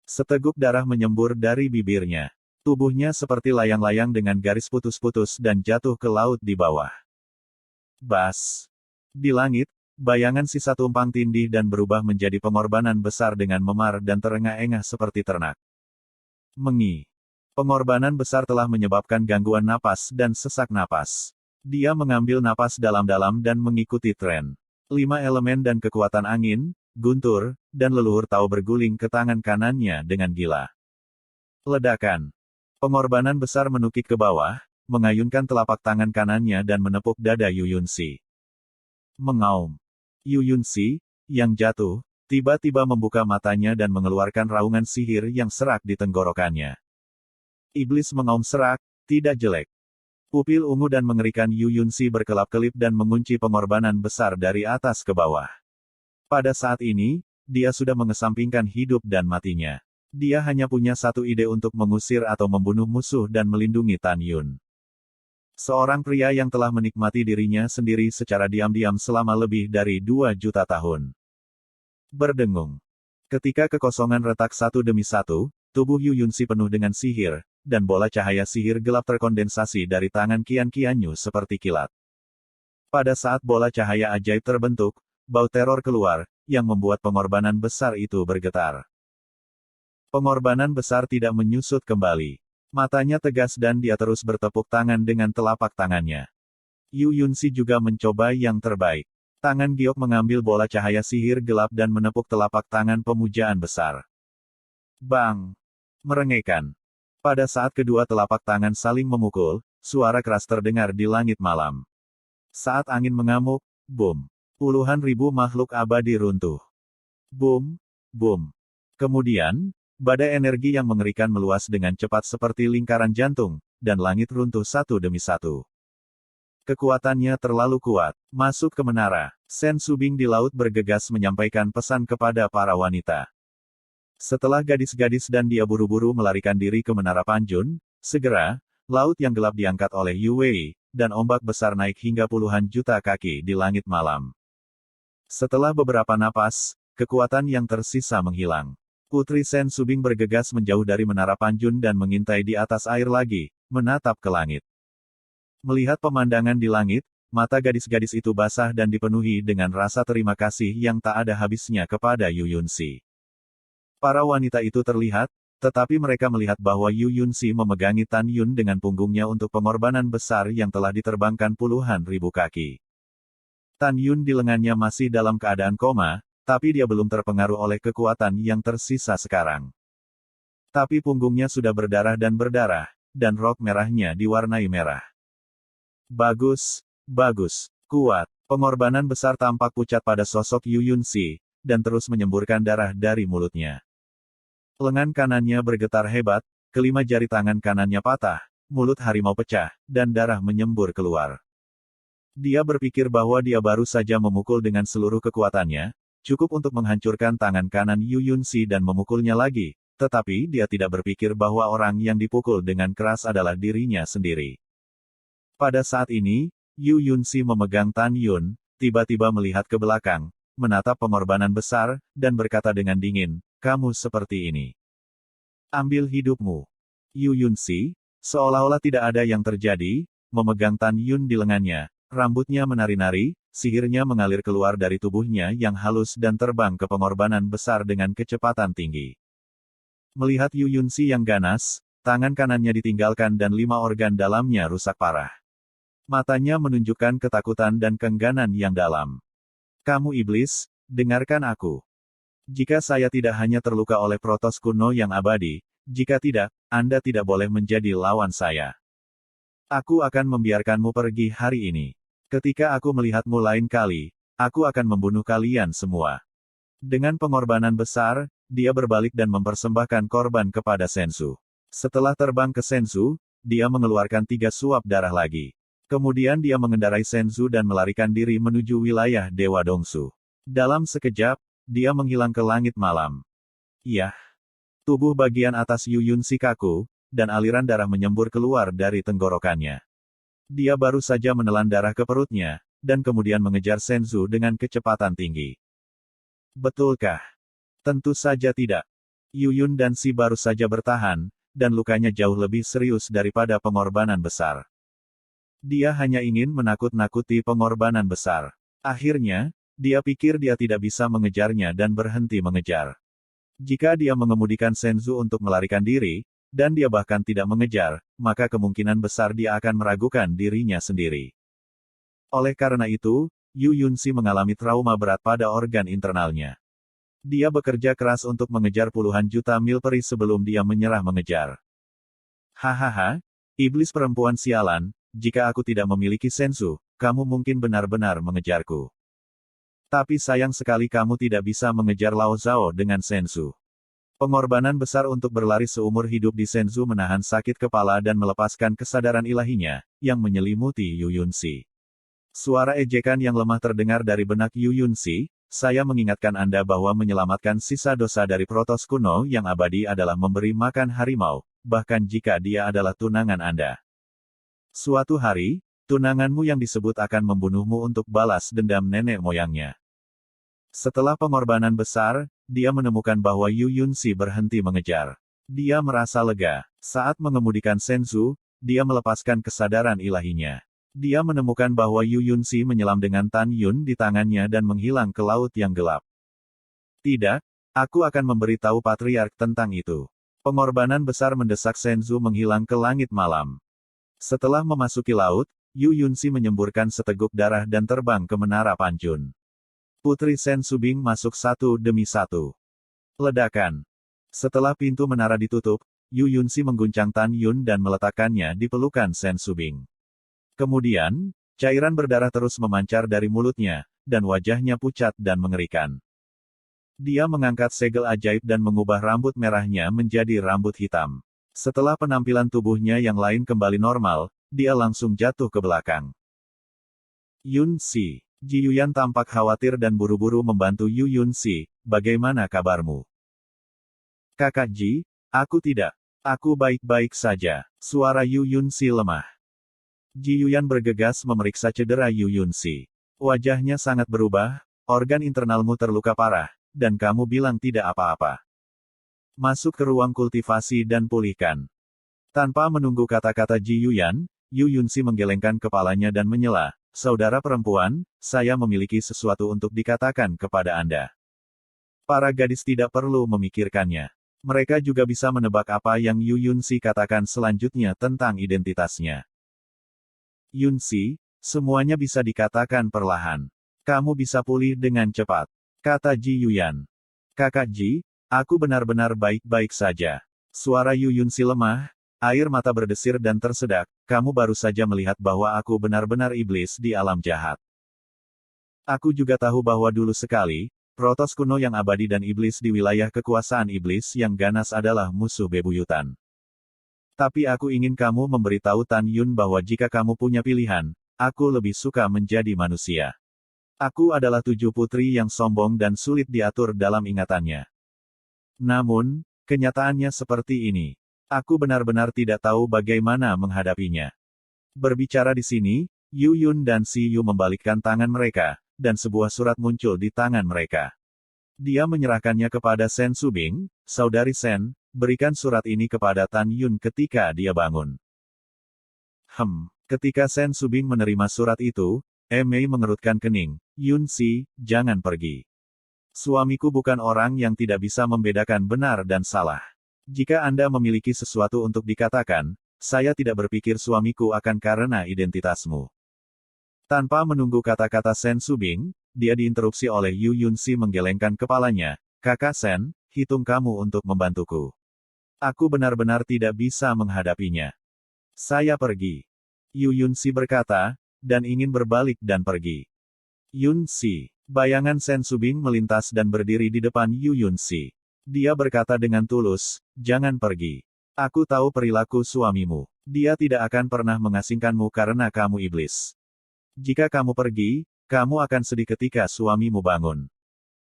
Seteguk darah menyembur dari bibirnya. Tubuhnya seperti layang-layang dengan garis putus-putus dan jatuh ke laut di bawah. Bas! Di langit, bayangan sisa tumpang tindih dan berubah menjadi pengorbanan besar dengan memar dan terengah-engah seperti ternak. Mengi! Pengorbanan besar telah menyebabkan gangguan napas dan sesak napas. Dia mengambil napas dalam-dalam dan mengikuti tren. 5 elemen dan kekuatan angin, guntur, dan leluhur tahu berguling ke tangan kanannya dengan gila. Ledakan. Pengorbanan besar menukik ke bawah, mengayunkan telapak tangan kanannya dan menepuk dada Yu Yunxi. Mengaum. Yu Yunxi, yang jatuh, tiba-tiba membuka matanya dan mengeluarkan raungan sihir yang serak di tenggorokannya. Iblis mengaum serak, tidak jelek. Pupil ungu dan mengerikan Yu Yunxi berkelap-kelip dan mengunci pengorbanan besar dari atas ke bawah. Pada saat ini, dia sudah mengesampingkan hidup dan matinya. Dia hanya punya satu ide untuk mengusir atau membunuh musuh dan melindungi Tan Yun. Seorang pria yang telah menikmati dirinya sendiri secara diam-diam selama lebih dari 2 juta tahun. Berdengung. Ketika kekosongan retak satu demi satu, tubuh Yu Yunxi penuh dengan sihir, dan bola cahaya sihir gelap terkondensasi dari tangan Qian Qianyu seperti kilat. Pada saat bola cahaya ajaib terbentuk, bau teror keluar, yang membuat pengorbanan besar itu bergetar. Pengorbanan besar tidak menyusut kembali. Matanya tegas dan dia terus bertepuk tangan dengan telapak tangannya. Yu Yunxi juga mencoba yang terbaik. Tangan giok mengambil bola cahaya sihir gelap dan menepuk telapak tangan pemujaan besar. Bang! Merengekkan. Pada saat kedua telapak tangan saling memukul, suara keras terdengar di langit malam. Saat angin mengamuk, boom! Puluhan ribu makhluk abadi runtuh. Boom! Boom! Kemudian, badai energi yang mengerikan meluas dengan cepat seperti lingkaran jantung, dan langit runtuh satu demi satu. Kekuatannya terlalu kuat. Masuk ke menara. Sen Subing di laut bergegas menyampaikan pesan kepada para wanita. Setelah gadis-gadis dan dia buru-buru melarikan diri ke Menara Panjun, segera, laut yang gelap diangkat oleh Yu Wei, dan ombak besar naik hingga puluhan juta kaki di langit malam. Setelah beberapa napas, kekuatan yang tersisa menghilang. Putri Sen Subing bergegas menjauh dari Menara Panjun dan mengintai di atas air lagi, menatap ke langit. Melihat pemandangan di langit, mata gadis-gadis itu basah dan dipenuhi dengan rasa terima kasih yang tak ada habisnya kepada Yu Yunxi. Para wanita itu terlihat, tetapi mereka melihat bahwa Yu Yunxi memegangi Tan Yun dengan punggungnya untuk pengorbanan besar yang telah diterbangkan puluhan ribu kaki. Tan Yun di lengannya masih dalam keadaan koma, tapi dia belum terpengaruh oleh kekuatan yang tersisa sekarang. Tapi punggungnya sudah berdarah, dan rok merahnya diwarnai merah. Bagus, bagus, kuat. Pengorbanan besar tampak pucat pada sosok Yu Yunxi, dan terus menyemburkan darah dari mulutnya. Lengan kanannya bergetar hebat, kelima jari tangan kanannya patah, mulut harimau pecah, dan darah menyembur keluar. Dia berpikir bahwa dia baru saja memukul dengan seluruh kekuatannya, cukup untuk menghancurkan tangan kanan Yu Yunxi dan memukulnya lagi, tetapi dia tidak berpikir bahwa orang yang dipukul dengan keras adalah dirinya sendiri. Pada saat ini, Yu Yunxi memegang Tan Yun, tiba-tiba melihat ke belakang, menatap pengorbanan besar, dan berkata dengan dingin, "Kamu seperti ini. Ambil hidupmu." Yu Yunxi, seolah-olah tidak ada yang terjadi, memegang Tan Yun di lengannya, rambutnya menari-nari, sihirnya mengalir keluar dari tubuhnya yang halus dan terbang ke pengorbanan besar dengan kecepatan tinggi. Melihat Yu Yunxi yang ganas, tangan kanannya ditinggalkan dan 5 organ dalamnya rusak parah. Matanya menunjukkan ketakutan dan keengganan yang dalam. "Kamu iblis, dengarkan aku. Jika saya tidak hanya terluka oleh protos kuno yang abadi, jika tidak, Anda tidak boleh menjadi lawan saya. Aku akan membiarkanmu pergi hari ini. Ketika aku melihatmu lain kali, aku akan membunuh kalian semua." Dengan pengorbanan besar, dia berbalik dan mempersembahkan korban kepada Sensu. Setelah terbang ke Sensu, dia mengeluarkan 3 suap darah lagi. Kemudian dia mengendarai Sensu dan melarikan diri menuju wilayah Dewa Dongsu. Dalam sekejap, dia menghilang ke langit malam. Yah! Tubuh bagian atas Yu Yunxi kaku, dan aliran darah menyembur keluar dari tenggorokannya. Dia baru saja menelan darah ke perutnya, dan kemudian mengejar Sensu dengan kecepatan tinggi. Betulkah? Tentu saja tidak. Yu Yun dan Si baru saja bertahan, dan lukanya jauh lebih serius daripada pengorbanan besar. Dia hanya ingin menakut-nakuti pengorbanan besar. Akhirnya, dia pikir dia tidak bisa mengejarnya dan berhenti mengejar. Jika dia mengemudikan Sensu untuk melarikan diri, dan dia bahkan tidak mengejar, maka kemungkinan besar dia akan meragukan dirinya sendiri. Oleh karena itu, Yu Yunxi mengalami trauma berat pada organ internalnya. Dia bekerja keras untuk mengejar puluhan juta mil peri sebelum dia menyerah mengejar. Hahaha, iblis perempuan sialan, jika aku tidak memiliki Sensu, kamu mungkin benar-benar mengejarku. Tapi sayang sekali kamu tidak bisa mengejar Lao Zhao dengan Sensu. Pengorbanan besar untuk berlari seumur hidup di Sensu menahan sakit kepala dan melepaskan kesadaran ilahinya, yang menyelimuti Yu Yunxi. Suara ejekan yang lemah terdengar dari benak Yu Yunxi, "Saya mengingatkan Anda bahwa menyelamatkan sisa dosa dari protos kuno yang abadi adalah memberi makan harimau, bahkan jika dia adalah tunangan Anda. Suatu hari, tunanganmu yang disebut akan membunuhmu untuk balas dendam nenek moyangnya." Setelah pengorbanan besar, dia menemukan bahwa Yu Yunxi berhenti mengejar. Dia merasa lega. Saat mengemudikan Sensu, dia melepaskan kesadaran ilahinya. Dia menemukan bahwa Yu Yunxi menyelam dengan Tan Yun di tangannya dan menghilang ke laut yang gelap. "Tidak, aku akan memberitahu Patriark tentang itu." Pengorbanan besar mendesak Sensu menghilang ke langit malam. Setelah memasuki laut, Yu Yunxi menyemburkan seteguk darah dan terbang ke Menara Panjun. Putri Sen Subing masuk satu demi satu. Ledakan. Setelah pintu menara ditutup, Yu Yunxi mengguncang Tan Yun dan meletakkannya di pelukan Sen Subing. Kemudian, cairan berdarah terus memancar dari mulutnya, dan wajahnya pucat dan mengerikan. Dia mengangkat segel ajaib dan mengubah rambut merahnya menjadi rambut hitam. Setelah penampilan tubuhnya yang lain kembali normal, dia langsung jatuh ke belakang. Yunxi. Ji Yuyan tampak khawatir dan buru-buru membantu Yu Yunxi, "Bagaimana kabarmu?" "Kakak Ji, aku tidak. Aku baik-baik saja." Suara Yu Yunxi lemah. Ji Yuyan bergegas memeriksa cedera Yu Yunxi. Wajahnya sangat berubah, organ internalmu terluka parah, dan kamu bilang tidak apa-apa. Masuk ke ruang kultivasi dan pulihkan. Tanpa menunggu kata-kata Ji Yuyan, Yu Yunxi menggelengkan kepalanya dan menyela, "Saudara perempuan, saya memiliki sesuatu untuk dikatakan kepada Anda." Para gadis tidak perlu memikirkannya. Mereka juga bisa menebak apa yang Yu Yunxi katakan selanjutnya tentang identitasnya. "Yunxi, semuanya bisa dikatakan perlahan. Kamu bisa pulih dengan cepat," kata Ji Yuyan. "Kakak Ji, aku benar-benar baik-baik saja." Suara Yu Yunxi lemah, air mata berdesir dan tersedak, "Kamu baru saja melihat bahwa aku benar-benar iblis di alam jahat. Aku juga tahu bahwa dulu sekali, Protoss kuno yang abadi dan iblis di wilayah kekuasaan iblis yang ganas adalah musuh bebuyutan. Tapi aku ingin kamu memberitahu Tan Yun bahwa jika kamu punya pilihan, aku lebih suka menjadi manusia. Aku adalah 7 putri yang sombong dan sulit diatur dalam ingatannya. Namun, kenyataannya seperti ini. Aku benar-benar tidak tahu bagaimana menghadapinya." Berbicara di sini, Yu Yun dan Si Yu membalikkan tangan mereka, dan sebuah surat muncul di tangan mereka. Dia menyerahkannya kepada Sen Subing, "Saudari Sen, berikan surat ini kepada Tan Yun ketika dia bangun." Ketika Sen Subing menerima surat itu, Mei mengerutkan kening, "Yunxi, jangan pergi. Suamiku bukan orang yang tidak bisa membedakan benar dan salah. Jika Anda memiliki sesuatu untuk dikatakan, saya tidak berpikir suamiku akan karena identitasmu." Tanpa menunggu kata-kata Sen Subing, dia diinterupsi oleh Yu Yunxi menggelengkan kepalanya, "Kakak Sen, hitung kamu untuk membantuku. Aku benar-benar tidak bisa menghadapinya. Saya pergi." Yu Yunxi berkata, dan ingin berbalik dan pergi. "Yunxi." Bayangan Sen Subing melintas dan berdiri di depan Yu Yunxi. Dia berkata dengan tulus, "Jangan pergi. Aku tahu perilaku suamimu. Dia tidak akan pernah mengasingkanmu karena kamu iblis. Jika kamu pergi, kamu akan sedih ketika suamimu bangun."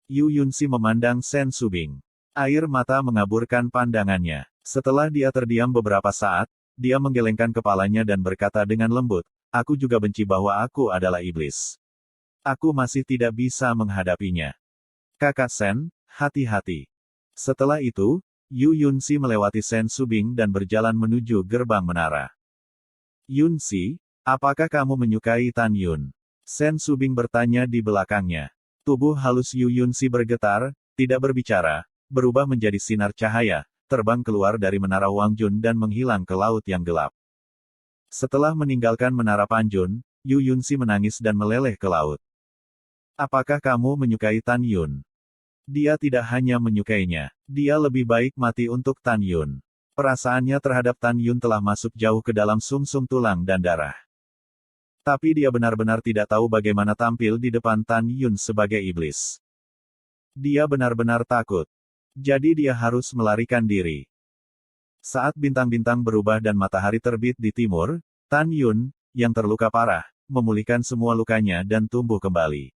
Yu Yunxi memandang Sen Subing. Air mata mengaburkan pandangannya. Setelah dia terdiam beberapa saat, dia menggelengkan kepalanya dan berkata dengan lembut, "Aku juga benci bahwa aku adalah iblis. Aku masih tidak bisa menghadapinya. Kakak Sen, hati-hati." Setelah itu, Yu Yunxi melewati Sen Subing dan berjalan menuju gerbang menara. "Yunxi, apakah kamu menyukai Tan Yun?" Sen Subing bertanya di belakangnya. Tubuh halus Yu Yunxi bergetar, tidak berbicara, berubah menjadi sinar cahaya, terbang keluar dari menara Wangjun dan menghilang ke laut yang gelap. Setelah meninggalkan menara Panjun, Yu Yunxi menangis dan meleleh ke laut. "Apakah kamu menyukai Tan Yun?" Dia tidak hanya menyukainya, dia lebih baik mati untuk Tan Yun. Perasaannya terhadap Tan Yun telah masuk jauh ke dalam sumsum tulang dan darah. Tapi dia benar-benar tidak tahu bagaimana tampil di depan Tan Yun sebagai iblis. Dia benar-benar takut. Jadi dia harus melarikan diri. Saat bintang-bintang berubah dan matahari terbit di timur, Tan Yun, yang terluka parah, memulihkan semua lukanya dan tumbuh kembali.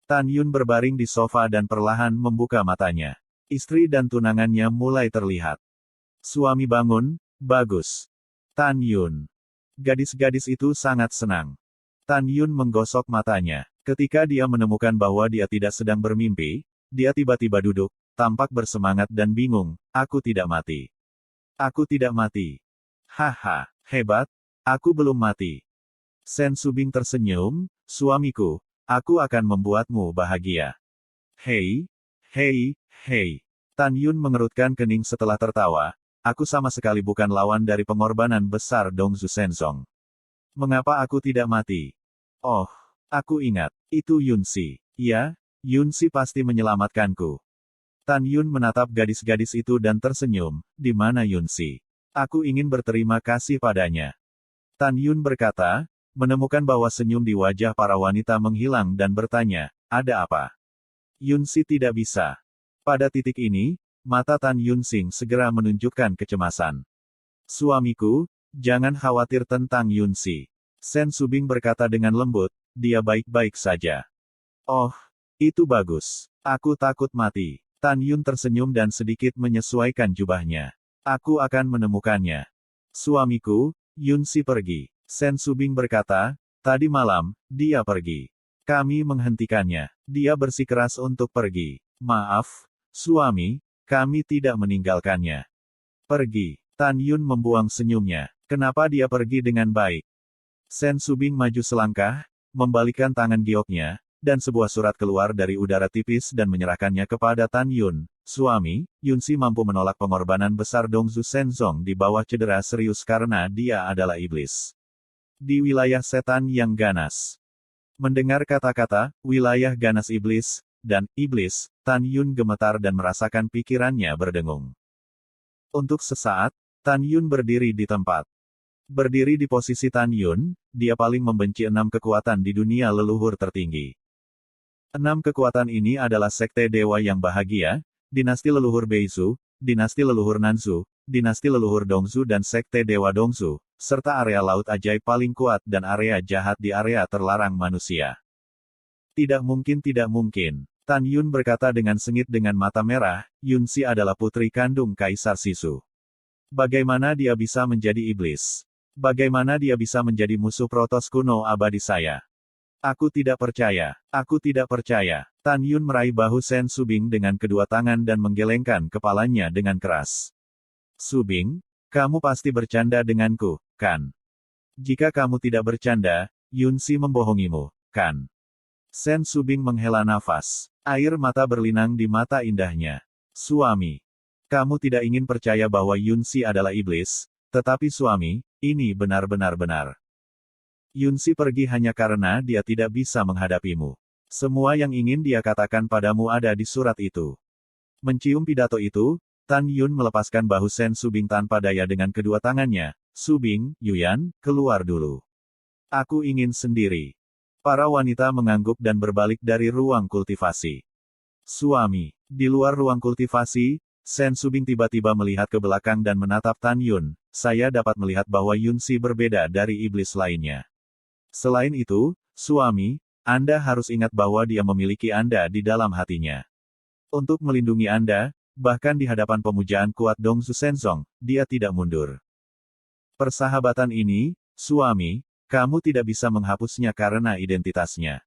Tan Yun berbaring di sofa dan perlahan membuka matanya. Istri dan tunangannya mulai terlihat. "Suami bangun, bagus. Tan Yun." Gadis-gadis itu sangat senang. Tan Yun menggosok matanya. Ketika dia menemukan bahwa dia tidak sedang bermimpi, dia tiba-tiba duduk, tampak bersemangat dan bingung, "Aku tidak mati. Aku tidak mati. Haha, hebat, aku belum mati." Sen Subing tersenyum, "Suamiku, aku akan membuatmu bahagia." "Hei, hei, hei." Tan Yun mengerutkan kening setelah tertawa, "Aku sama sekali bukan lawan dari pengorbanan besar Dongzu Shenzong. Mengapa aku tidak mati? Oh, aku ingat, itu Yunxi. Ya, Yunxi pasti menyelamatkanku." Tan Yun menatap gadis-gadis itu dan tersenyum, "Di mana Yunxi? Aku ingin berterima kasih padanya." Tan Yun berkata, menemukan bahwa senyum di wajah para wanita menghilang dan bertanya, "Ada apa?" Yunxi tidak bisa. Pada titik ini, mata Tan Yunxing segera menunjukkan kecemasan. "Suamiku, jangan khawatir tentang Yunxi." Sen Subing berkata dengan lembut, "Dia baik-baik saja." "Oh, itu bagus. Aku takut mati." Tan Yun tersenyum dan sedikit menyesuaikan jubahnya. "Aku akan menemukannya." "Suamiku, Yunxi pergi." Sen Subing berkata, tadi malam, dia pergi. Kami menghentikannya. Dia bersikeras untuk pergi. Maaf, suami, kami tidak meninggalkannya. Pergi. Tan Yun membuang senyumnya. Kenapa dia pergi dengan baik? Sen Subing maju selangkah, membalikkan tangan gioknya, dan sebuah surat keluar dari udara tipis dan menyerahkannya kepada Tan Yun. Suami, Yunsi mampu menolak pengorbanan besar Dongzu Shenzong di bawah cedera serius karena dia adalah iblis. Di wilayah setan yang ganas. Mendengar kata-kata, wilayah ganas iblis, dan iblis, Tan Yun gemetar dan merasakan pikirannya berdengung. Untuk sesaat, Tan Yun berdiri di tempat. Berdiri di posisi Tan Yun, dia paling membenci 6 kekuatan di dunia leluhur tertinggi. 6 kekuatan ini adalah Sekte Dewa yang Bahagia, Dinasti Leluhur Beizu, Dinasti Leluhur Nanzu, Dinasti Leluhur Dongzu dan Sekte Dewa Dongzu, serta area Laut Ajaib paling kuat dan area jahat di area terlarang manusia. Tidak mungkin, tidak mungkin. Tan Yun berkata dengan sengit dengan mata merah, Yunsi adalah putri kandung Kaisar Sisu. Bagaimana dia bisa menjadi iblis? Bagaimana dia bisa menjadi musuh Protos kuno abadi saya? Aku tidak percaya. Aku tidak percaya. Tan Yun meraih bahu Sen Subing dengan kedua tangan dan menggelengkan kepalanya dengan keras. Subing, kamu pasti bercanda denganku, kan? Jika kamu tidak bercanda, Yunsi membohongimu, kan? Sen Subing menghela nafas. Air mata berlinang di mata indahnya. Suami, kamu tidak ingin percaya bahwa Yunsi adalah iblis, tetapi suami, ini benar-benar benar. Yunsi pergi hanya karena dia tidak bisa menghadapimu. Semua yang ingin dia katakan padamu ada di surat itu. Mencium pidato itu, Tan Yun melepaskan bahu Sen Subing tanpa daya dengan kedua tangannya. Subing, Yuyan, keluar dulu. Aku ingin sendiri. Para wanita mengangguk dan berbalik dari ruang kultivasi. Suami, di luar ruang kultivasi, Sen Subing tiba-tiba melihat ke belakang dan menatap Tan Yun. Saya dapat melihat bahwa Yunsi berbeda dari iblis lainnya. Selain itu, suami, Anda harus ingat bahwa dia memiliki Anda di dalam hatinya. Untuk melindungi Anda, bahkan di hadapan pemujaan kuat Dongzu Shenzong, dia tidak mundur. Persahabatan ini, suami, kamu tidak bisa menghapusnya karena identitasnya.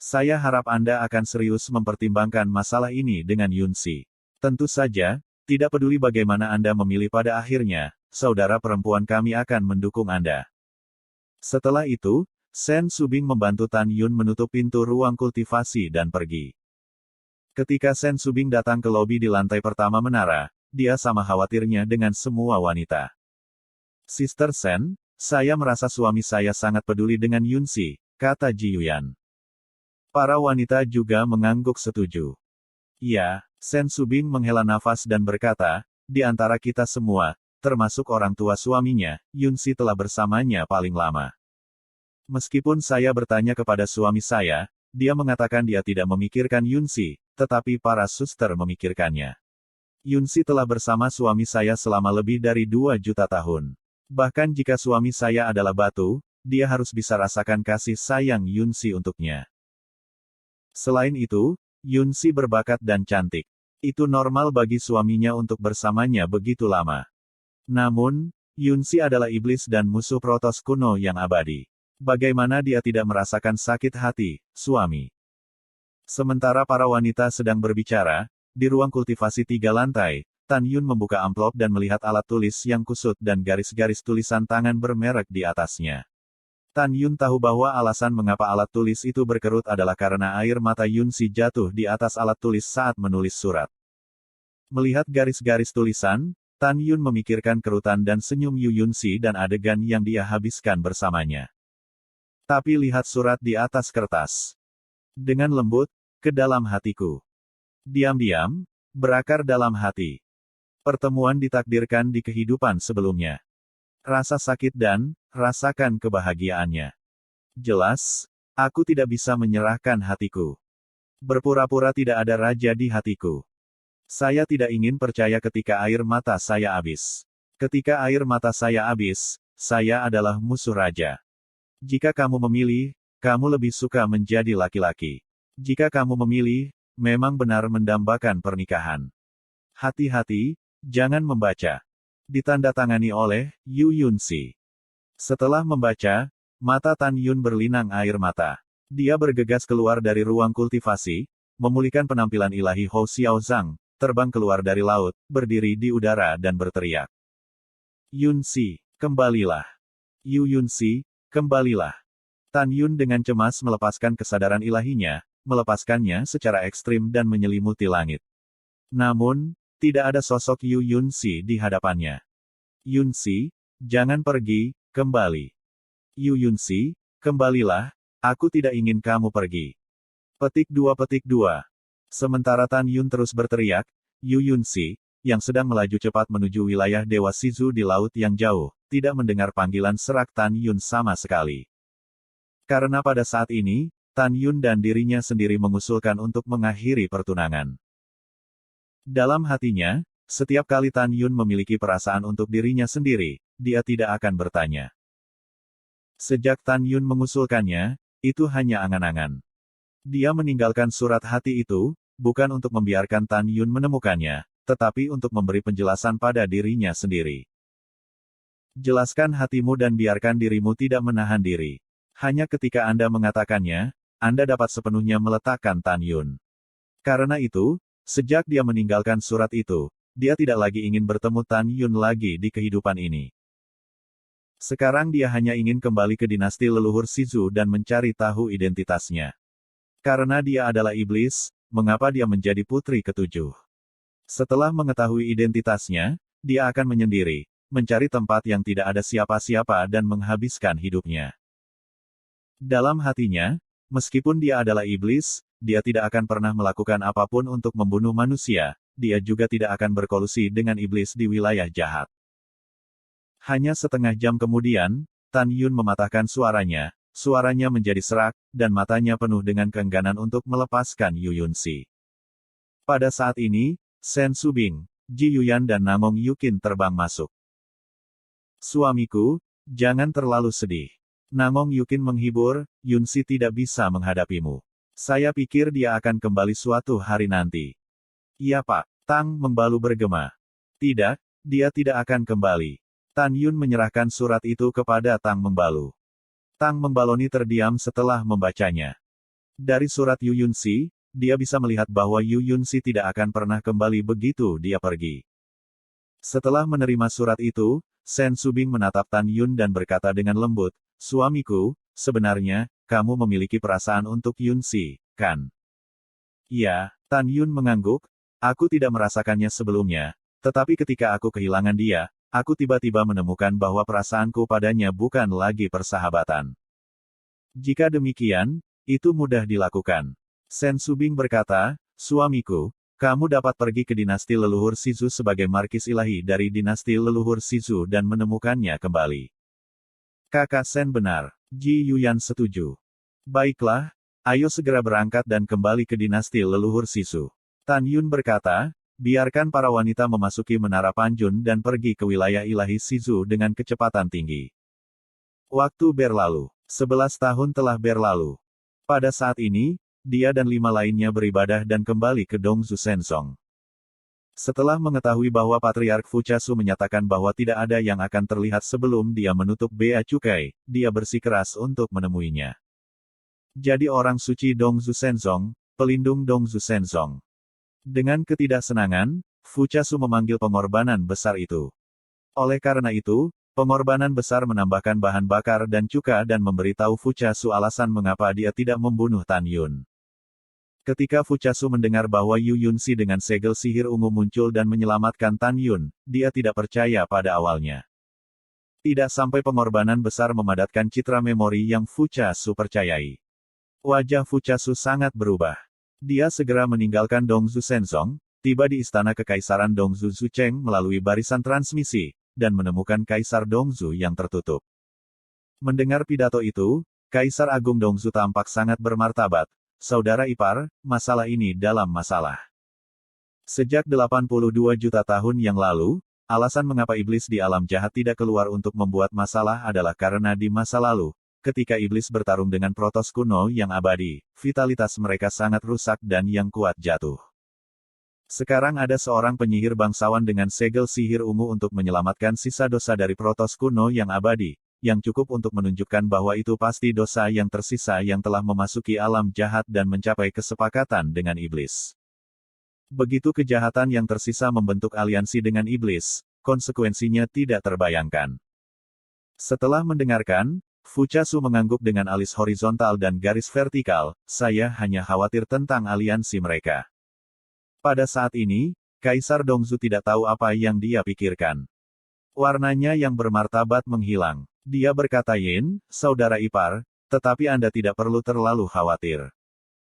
Saya harap Anda akan serius mempertimbangkan masalah ini dengan Yunsi. Tentu saja, tidak peduli bagaimana Anda memilih pada akhirnya, saudara perempuan kami akan mendukung Anda. Setelah itu, Sen Subing membantu Tan Yun menutup pintu ruang kultivasi dan pergi. Ketika Sen Subing datang ke lobi di lantai pertama menara, dia sama khawatirnya dengan semua wanita. Sister Sen, saya merasa suami saya sangat peduli dengan Yunsi, kata Ji Yuyan. Para wanita juga mengangguk setuju. Ya, Sen Subing menghela nafas dan berkata, di antara kita semua, termasuk orang tua suaminya, Yunsi telah bersamanya paling lama. Meskipun saya bertanya kepada suami saya, dia mengatakan dia tidak memikirkan Yunsi, tetapi para suster memikirkannya. Yunsi telah bersama suami saya selama lebih dari 2 juta tahun. Bahkan jika suami saya adalah batu, dia harus bisa rasakan kasih sayang Yunsi untuknya. Selain itu, Yunsi berbakat dan cantik. Itu normal bagi suaminya untuk bersamanya begitu lama. Namun, Yunsi adalah iblis dan musuh Protos kuno yang abadi. Bagaimana dia tidak merasakan sakit hati, suami? Sementara para wanita sedang berbicara, di ruang kultivasi 3 lantai, Tan Yun membuka amplop dan melihat alat tulis yang kusut dan garis-garis tulisan tangan bermerek di atasnya. Tan Yun tahu bahwa alasan mengapa alat tulis itu berkerut adalah karena air mata Yunsi jatuh di atas alat tulis saat menulis surat. Melihat garis-garis tulisan, Tan Yun memikirkan kerutan dan senyum Yu Yunsi dan adegan yang dia habiskan bersamanya. Tapi lihat surat di atas kertas. Dengan lembut, ke dalam hatiku. Diam-diam, berakar dalam hati. Pertemuan ditakdirkan di kehidupan sebelumnya. Rasa sakit dan, rasakan kebahagiaannya. Jelas, aku tidak bisa menyerahkan hatiku. Berpura-pura tidak ada raja di hatiku. Saya tidak ingin percaya ketika air mata saya habis. Ketika air mata saya habis, saya adalah musuh raja. Jika kamu memilih, kamu lebih suka menjadi laki-laki. Jika kamu memilih, memang benar mendambakan pernikahan. Hati-hati, jangan membaca. Ditandatangani oleh Yu Yunsi. Setelah membaca, mata Tan Yun berlinang air mata. Dia bergegas keluar dari ruang kultivasi, memulihkan penampilan ilahi Hou Xiaozang, terbang keluar dari laut, berdiri di udara dan berteriak. Yunxi, kembalilah. Yu Yunxi, kembalilah. Tan Yun dengan cemas melepaskan kesadaran ilahinya, melepaskannya secara ekstrim dan menyelimuti langit. Namun, tidak ada sosok Yu Yunxi di hadapannya. Yunxi, jangan pergi, kembali. Yu Yunxi, kembalilah, aku tidak ingin kamu pergi. Petik 2. Sementara Tan Yun terus berteriak, Yu Yunxi, yang sedang melaju cepat menuju wilayah Dewa Shizu di laut yang jauh, tidak mendengar panggilan serak Tan Yun sama sekali. Karena pada saat ini, Tan Yun dan dirinya sendiri mengusulkan untuk mengakhiri pertunangan. Dalam hatinya, setiap kali Tan Yun memiliki perasaan untuk dirinya sendiri, dia tidak akan bertanya. Sejak Tan Yun mengusulkannya, itu hanya angan-angan. Dia meninggalkan surat hati itu, bukan untuk membiarkan Tan Yun menemukannya, tetapi untuk memberi penjelasan pada dirinya sendiri. Jelaskan hatimu dan biarkan dirimu tidak menahan diri. Hanya ketika Anda mengatakannya, Anda dapat sepenuhnya meletakkan Tan Yun. Karena itu, sejak dia meninggalkan surat itu, dia tidak lagi ingin bertemu Tan Yun lagi di kehidupan ini. Sekarang dia hanya ingin kembali ke dinasti leluhur Shizu dan mencari tahu identitasnya. Karena dia adalah iblis, mengapa dia menjadi putri ketujuh? Setelah mengetahui identitasnya, dia akan menyendiri, mencari tempat yang tidak ada siapa-siapa dan menghabiskan hidupnya. Dalam hatinya, meskipun dia adalah iblis, dia tidak akan pernah melakukan apapun untuk membunuh manusia, dia juga tidak akan berkolusi dengan iblis di wilayah jahat. Hanya setengah jam kemudian, Tan Yun mematahkan suaranya menjadi serak, dan matanya penuh dengan keengganan untuk melepaskan Yu Yunxi. Pada saat ini, Shen Subing, Ji Yuyan dan Namong Yukin terbang masuk. Suamiku, jangan terlalu sedih. Namong Yukin menghibur, Yunxi tidak bisa menghadapimu. Saya pikir dia akan kembali suatu hari nanti. Iya Pak, Tang Membalu bergema. Tidak, dia tidak akan kembali. Tan Yun menyerahkan surat itu kepada Tang Membalu. Tang Membaloni terdiam setelah membacanya. Dari surat Yu Yunxi, dia bisa melihat bahwa Yu Yunxi tidak akan pernah kembali begitu dia pergi. Setelah menerima surat itu, Shen Subing menatap Tan Yun dan berkata dengan lembut, suamiku, sebenarnya, kamu memiliki perasaan untuk Yunxi, kan? Iya, Tan Yun mengangguk, aku tidak merasakannya sebelumnya, tetapi ketika aku kehilangan dia, aku tiba-tiba menemukan bahwa perasaanku padanya bukan lagi persahabatan. Jika demikian, itu mudah dilakukan. Shen Subing berkata, suamiku, kamu dapat pergi ke dinasti leluhur Shizu sebagai markis ilahi dari dinasti leluhur Shizu dan menemukannya kembali. Kakak Shen benar, Ji Yuyan setuju. Baiklah, ayo segera berangkat dan kembali ke dinasti leluhur Shizu. Tan Yun berkata, biarkan para wanita memasuki Menara Panjun dan pergi ke wilayah ilahi Shizu dengan kecepatan tinggi. Waktu berlalu. 11 tahun telah berlalu. Pada saat ini, dia dan 5 lainnya beribadah dan kembali ke Dongzu Shensong. Setelah mengetahui bahwa Patriark Fuchasu menyatakan bahwa tidak ada yang akan terlihat sebelum dia menutup bea cukai, dia bersikeras untuk menemuinya. Jadi orang suci Dongzu Shensong, pelindung Dongzu Shensong. Dengan ketidaksenangan, Fuchasu memanggil pengorbanan besar itu. Oleh karena itu, pengorbanan besar menambahkan bahan bakar dan cuka dan memberitahu Fuchasu alasan mengapa dia tidak membunuh Tan Yun. Ketika Fuchasu mendengar bahwa Yu Yunxi dengan segel sihir ungu muncul dan menyelamatkan Tan Yun, dia tidak percaya pada awalnya. Tidak sampai pengorbanan besar memadatkan citra memori yang Fuchasu percayai. Wajah Fuchasu sangat berubah. Dia segera meninggalkan Dongzu Shensong, tiba di istana kekaisaran Dongzu Zucheng melalui barisan transmisi, dan menemukan Kaisar Dongzu yang tertutup. Mendengar pidato itu, Kaisar Agung Dongzu tampak sangat bermartabat. Saudara ipar, masalah ini dalam masalah. Sejak 82 juta tahun yang lalu, alasan mengapa iblis di alam jahat tidak keluar untuk membuat masalah adalah karena di masa lalu, ketika iblis bertarung dengan Protoss kuno yang abadi, vitalitas mereka sangat rusak dan yang kuat jatuh. Sekarang ada seorang penyihir bangsawan dengan segel sihir ungu untuk menyelamatkan sisa dosa dari Protoss kuno yang abadi, yang cukup untuk menunjukkan bahwa itu pasti dosa yang tersisa yang telah memasuki alam jahat dan mencapai kesepakatan dengan iblis. Begitu kejahatan yang tersisa membentuk aliansi dengan iblis, konsekuensinya tidak terbayangkan. Setelah mendengarkan, Fuchasu mengangguk dengan alis horizontal dan garis vertikal, saya hanya khawatir tentang aliansi mereka. Pada saat ini, Kaisar Dongzu tidak tahu apa yang dia pikirkan. Warnanya yang bermartabat menghilang. Dia berkata, Yin, saudara ipar, tetapi Anda tidak perlu terlalu khawatir.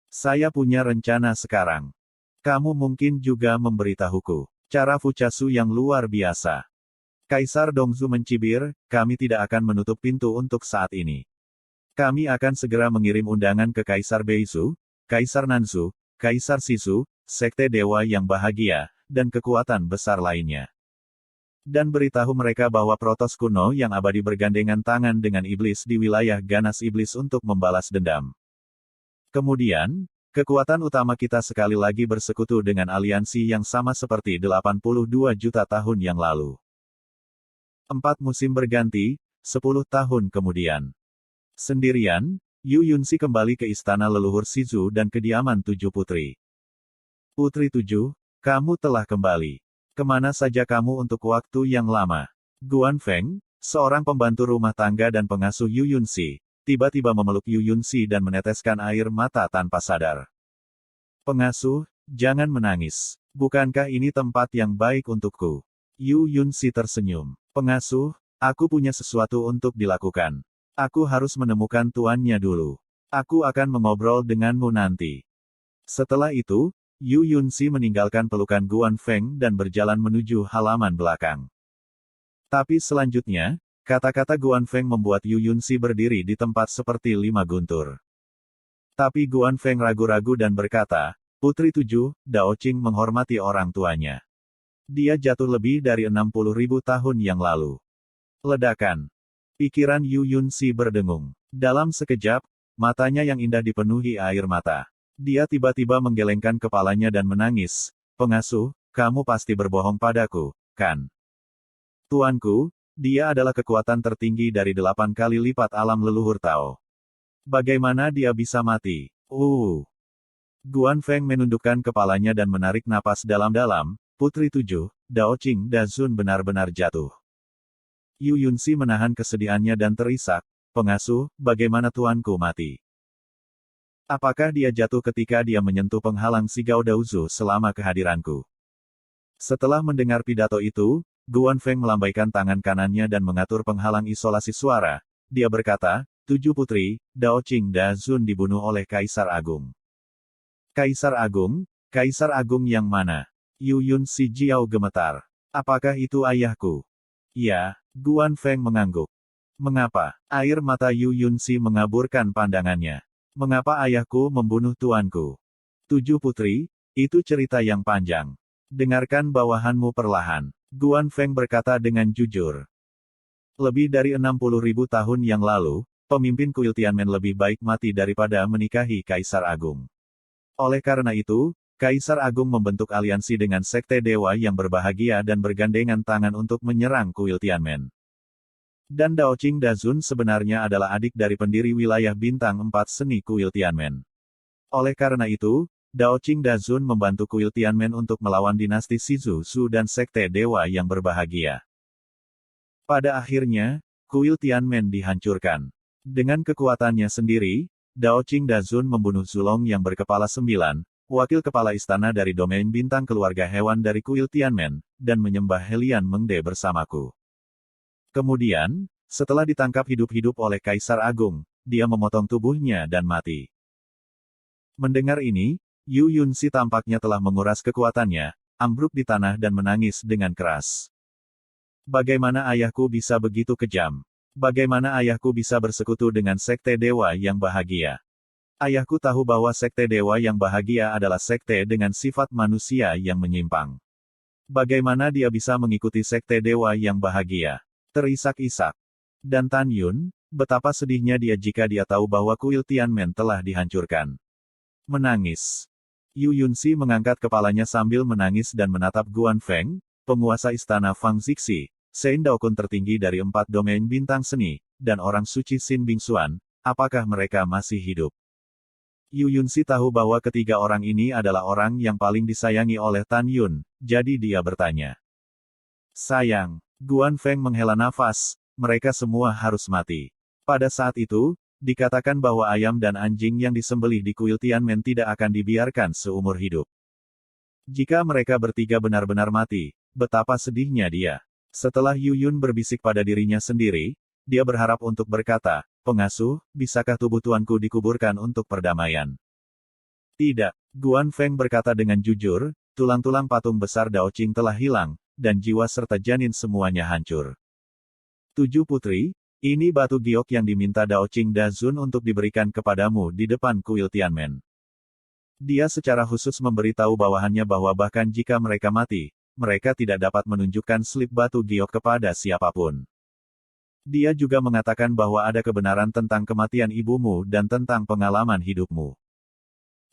Saya punya rencana sekarang. Kamu mungkin juga memberitahuku. Cara Fuchasu yang luar biasa. Kaisar Dongzu mencibir, kami tidak akan menutup pintu untuk saat ini. Kami akan segera mengirim undangan ke Kaisar Beisu, Kaisar Nanzu, Kaisar Sisu, Sekte Dewa yang bahagia, dan kekuatan besar lainnya. Dan beritahu mereka bahwa Protos kuno yang abadi bergandengan tangan dengan iblis di wilayah ganas iblis untuk membalas dendam. Kemudian, kekuatan utama kita sekali lagi bersekutu dengan aliansi yang sama seperti 82 juta tahun yang lalu. 4 musim berganti, 10 tahun kemudian. Sendirian, Yu Yunxi kembali ke istana leluhur Shizu dan kediaman 7 putri. Putri 7, kamu telah kembali. Kemana saja kamu untuk waktu yang lama? Guan Feng, seorang pembantu rumah tangga dan pengasuh Yu Yunxi, tiba-tiba memeluk Yu Yunxi dan meneteskan air mata tanpa sadar. Pengasuh, jangan menangis. Bukankah ini tempat yang baik untukku? Yu Yunxi tersenyum. Pengasuh, aku punya sesuatu untuk dilakukan. Aku harus menemukan tuannya dulu. Aku akan mengobrol denganmu nanti. Setelah itu, Yu Yunxi meninggalkan pelukan Guan Feng dan berjalan menuju halaman belakang. Tapi selanjutnya, kata-kata Guan Feng membuat Yu Yunxi berdiri di tempat seperti 5 guntur. Tapi Guan Feng ragu-ragu dan berkata, Putri 7, Dao Qing menghormati orang tuanya. Dia jatuh lebih dari 60.000 tahun yang lalu. Ledakan. Pikiran Yu Yunxi berdengung. Dalam sekejap, matanya yang indah dipenuhi air mata. Dia tiba-tiba menggelengkan kepalanya dan menangis. Pengasuh, kamu pasti berbohong padaku, kan? Tuanku, dia adalah kekuatan tertinggi dari 8 kali lipat alam leluhur Tao. Bagaimana dia bisa mati? Guan Feng menundukkan kepalanya dan menarik napas dalam-dalam. Putri 7, Dao Qing Dazun benar-benar jatuh. Yu Yunxi menahan kesedihannya dan terisak. Pengasuh, bagaimana tuanku mati? Apakah dia jatuh ketika dia menyentuh penghalang Sigao Daozu selama kehadiranku? Setelah mendengar pidato itu, Guan Feng melambaikan tangan kanannya dan mengatur penghalang isolasi suara. Dia berkata, 7 putri, Dao Qing Dazun dibunuh oleh Kaisar Agung. Kaisar Agung? Kaisar Agung yang mana? Yu Yunxi Jiao gemetar. Apakah itu ayahku? Ya, Guan Feng mengangguk. Mengapa? Air mata Yu Yunxi mengaburkan pandangannya. Mengapa ayahku membunuh tuanku? 7 putri, itu cerita yang panjang. Dengarkan bawahanmu perlahan. Guan Feng berkata dengan jujur. Lebih dari 60.000 tahun yang lalu, pemimpin kuil Tianmen lebih baik mati daripada menikahi Kaisar Agung. Oleh karena itu, Kaisar Agung membentuk aliansi dengan Sekte Dewa yang berbahagia dan bergandengan tangan untuk menyerang kuil Tianmen. Dan Dao Qing Dazun sebenarnya adalah adik dari pendiri wilayah bintang 4 seni kuil Tianmen. Oleh karena itu, Dao Qing Dazun membantu kuil Tianmen untuk melawan dinasti Shizu Su dan Sekte Dewa yang berbahagia. Pada akhirnya, kuil Tianmen dihancurkan. Dengan kekuatannya sendiri, Dao Qing Dazun membunuh Zulong yang berkepala 9, wakil kepala istana dari domain bintang keluarga hewan dari kuil Tianmen, dan menyembah Helian Mengde bersamaku. Kemudian, setelah ditangkap hidup-hidup oleh Kaisar Agung, dia memotong tubuhnya dan mati. Mendengar ini, Yu Yunxi tampaknya telah menguras kekuatannya, ambruk di tanah dan menangis dengan keras. Bagaimana ayahku bisa begitu kejam? Bagaimana ayahku bisa bersekutu dengan Sekte Dewa yang bahagia? Ayahku tahu bahwa Sekte Dewa yang bahagia adalah sekte dengan sifat manusia yang menyimpang. Bagaimana dia bisa mengikuti Sekte Dewa yang bahagia? Terisak-isak. Dan Tan Yun, betapa sedihnya dia jika dia tahu bahwa kuil Tianmen telah dihancurkan. Menangis. Yu Yunxi mengangkat kepalanya sambil menangis dan menatap Guan Feng, penguasa istana Fang Zixi. Sein Daokun tertinggi dari 4 domain bintang seni, dan orang suci Sin Bingsuan, apakah mereka masih hidup? Yu Yunxi tahu bahwa ketiga orang ini adalah orang yang paling disayangi oleh Tan Yun, jadi dia bertanya. Sayang, Guan Feng menghela nafas, mereka semua harus mati. Pada saat itu, dikatakan bahwa ayam dan anjing yang disembelih di kuil Tianmen tidak akan dibiarkan seumur hidup. Jika mereka bertiga benar-benar mati, betapa sedihnya dia. Setelah Yu Yun berbisik pada dirinya sendiri, dia berharap untuk berkata, "Pengasuh, bisakah tubuh tuanku dikuburkan untuk perdamaian?" Tidak, Guan Feng berkata dengan jujur, tulang-tulang patung besar Dao Qing telah hilang, dan jiwa serta janin semuanya hancur. 7 putri, ini batu giok yang diminta Dao Qing Dazun untuk diberikan kepadamu di depan kuil Tianmen. Dia secara khusus memberitahu bawahannya bahwa bahkan jika mereka mati, mereka tidak dapat menunjukkan slip batu giok kepada siapapun. Dia juga mengatakan bahwa ada kebenaran tentang kematian ibumu dan tentang pengalaman hidupmu.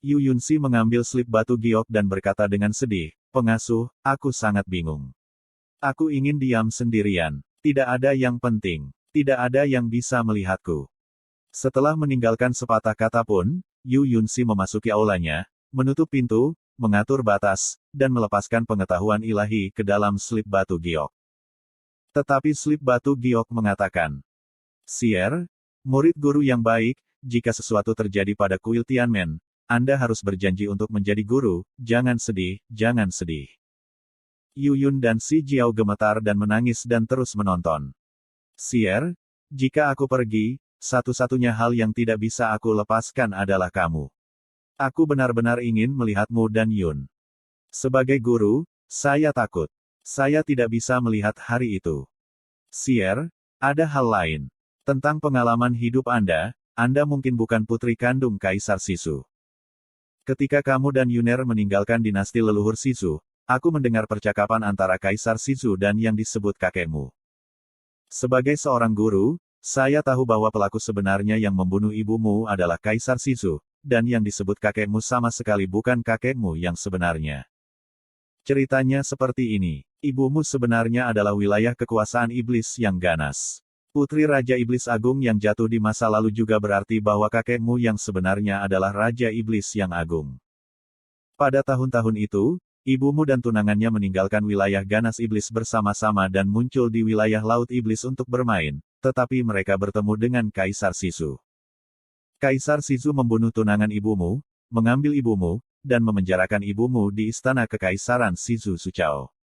Yu Yunxi mengambil slip batu giok dan berkata dengan sedih, "Pengasuh, aku sangat bingung. Aku ingin diam sendirian. Tidak ada yang penting. Tidak ada yang bisa melihatku." Setelah meninggalkan sepatah kata pun, Yu Yunxi memasuki aulanya, menutup pintu, mengatur batas, dan melepaskan pengetahuan ilahi ke dalam slip batu giok. Tetapi slip batu giok mengatakan, "Sier, murid guru yang baik, jika sesuatu terjadi pada kuil Tianmen, Anda harus berjanji untuk menjadi guru, jangan sedih, jangan sedih." Yu Yun dan Si Jiao gemetar dan menangis dan terus menonton. "Sier, jika aku pergi, satu-satunya hal yang tidak bisa aku lepaskan adalah kamu. Aku benar-benar ingin melihatmu dan Yun. Sebagai guru, saya takut. Saya tidak bisa melihat hari itu. Sier, ada hal lain. Tentang pengalaman hidup Anda mungkin bukan putri kandung Kaisar Sisu. Ketika kamu dan Yuner meninggalkan dinasti leluhur Sisu, aku mendengar percakapan antara Kaisar Sisu dan yang disebut kakekmu. Sebagai seorang guru, saya tahu bahwa pelaku sebenarnya yang membunuh ibumu adalah Kaisar Sisu, dan yang disebut kakekmu sama sekali bukan kakekmu yang sebenarnya. Ceritanya seperti ini. Ibumu sebenarnya adalah wilayah kekuasaan iblis yang ganas. Putri Raja Iblis Agung yang jatuh di masa lalu juga berarti bahwa kakekmu yang sebenarnya adalah Raja Iblis yang agung. Pada tahun-tahun itu, ibumu dan tunangannya meninggalkan wilayah ganas iblis bersama-sama dan muncul di wilayah Laut Iblis untuk bermain, tetapi mereka bertemu dengan Kaisar Sisu. Kaisar Sisu membunuh tunangan ibumu, mengambil ibumu, dan memenjarakan ibumu di istana kekaisaran Sisu Suchao.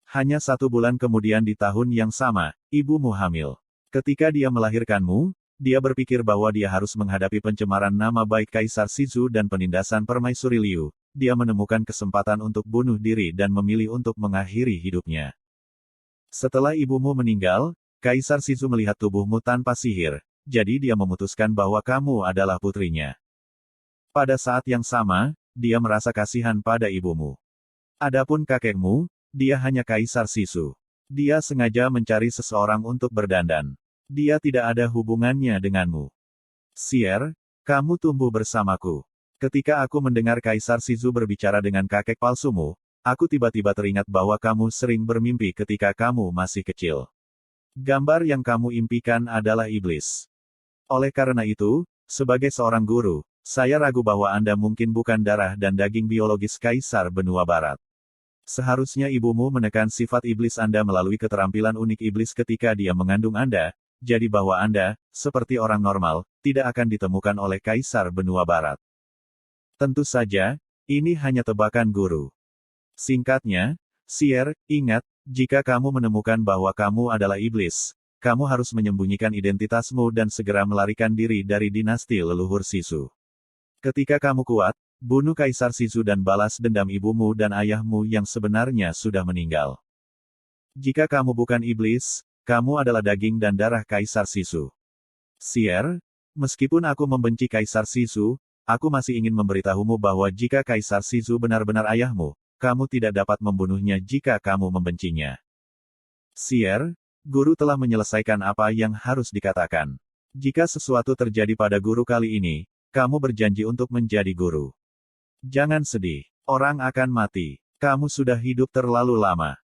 Hanya 1 bulan kemudian di tahun yang sama, ibumu hamil. Ketika dia melahirkanmu, dia berpikir bahwa dia harus menghadapi pencemaran nama baik Kaisar Sisu dan penindasan Permaisuri Liu. Dia menemukan kesempatan untuk bunuh diri dan memilih untuk mengakhiri hidupnya. Setelah ibumu meninggal, Kaisar Sisu melihat tubuhmu tanpa sihir, jadi dia memutuskan bahwa kamu adalah putrinya. Pada saat yang sama, dia merasa kasihan pada ibumu. Adapun kakekmu, dia hanya Kaisar Sisu. Dia sengaja mencari seseorang untuk berdandan. Dia tidak ada hubungannya denganmu. Sier, kamu tumbuh bersamaku. Ketika aku mendengar Kaisar Sisu berbicara dengan kakek palsumu, aku tiba-tiba teringat bahwa kamu sering bermimpi ketika kamu masih kecil. Gambar yang kamu impikan adalah iblis. Oleh karena itu, sebagai seorang guru, saya ragu bahwa Anda mungkin bukan darah dan daging biologis Kaisar Benua Barat. Seharusnya ibumu menekan sifat iblis Anda melalui keterampilan unik iblis ketika dia mengandung Anda, jadi bahwa Anda, seperti orang normal, tidak akan ditemukan oleh Kaisar Benua Barat. Tentu saja, ini hanya tebakan guru. Singkatnya, Sier, ingat, jika kamu menemukan bahwa kamu adalah iblis, kamu harus menyembunyikan identitasmu dan segera melarikan diri dari dinasti leluhur Sisu. Ketika kamu kuat, bunuh Kaisar Sisu dan balas dendam ibumu dan ayahmu yang sebenarnya sudah meninggal. Jika kamu bukan iblis, kamu adalah daging dan darah Kaisar Sisu. Sier, meskipun aku membenci Kaisar Sisu, aku masih ingin memberitahumu bahwa jika Kaisar Sisu benar-benar ayahmu, kamu tidak dapat membunuhnya jika kamu membencinya. Sier, guru telah menyelesaikan apa yang harus dikatakan. Jika sesuatu terjadi pada guru kali ini, kamu berjanji untuk menjadi guru. Jangan sedih. Orang akan mati. Kamu sudah hidup terlalu lama.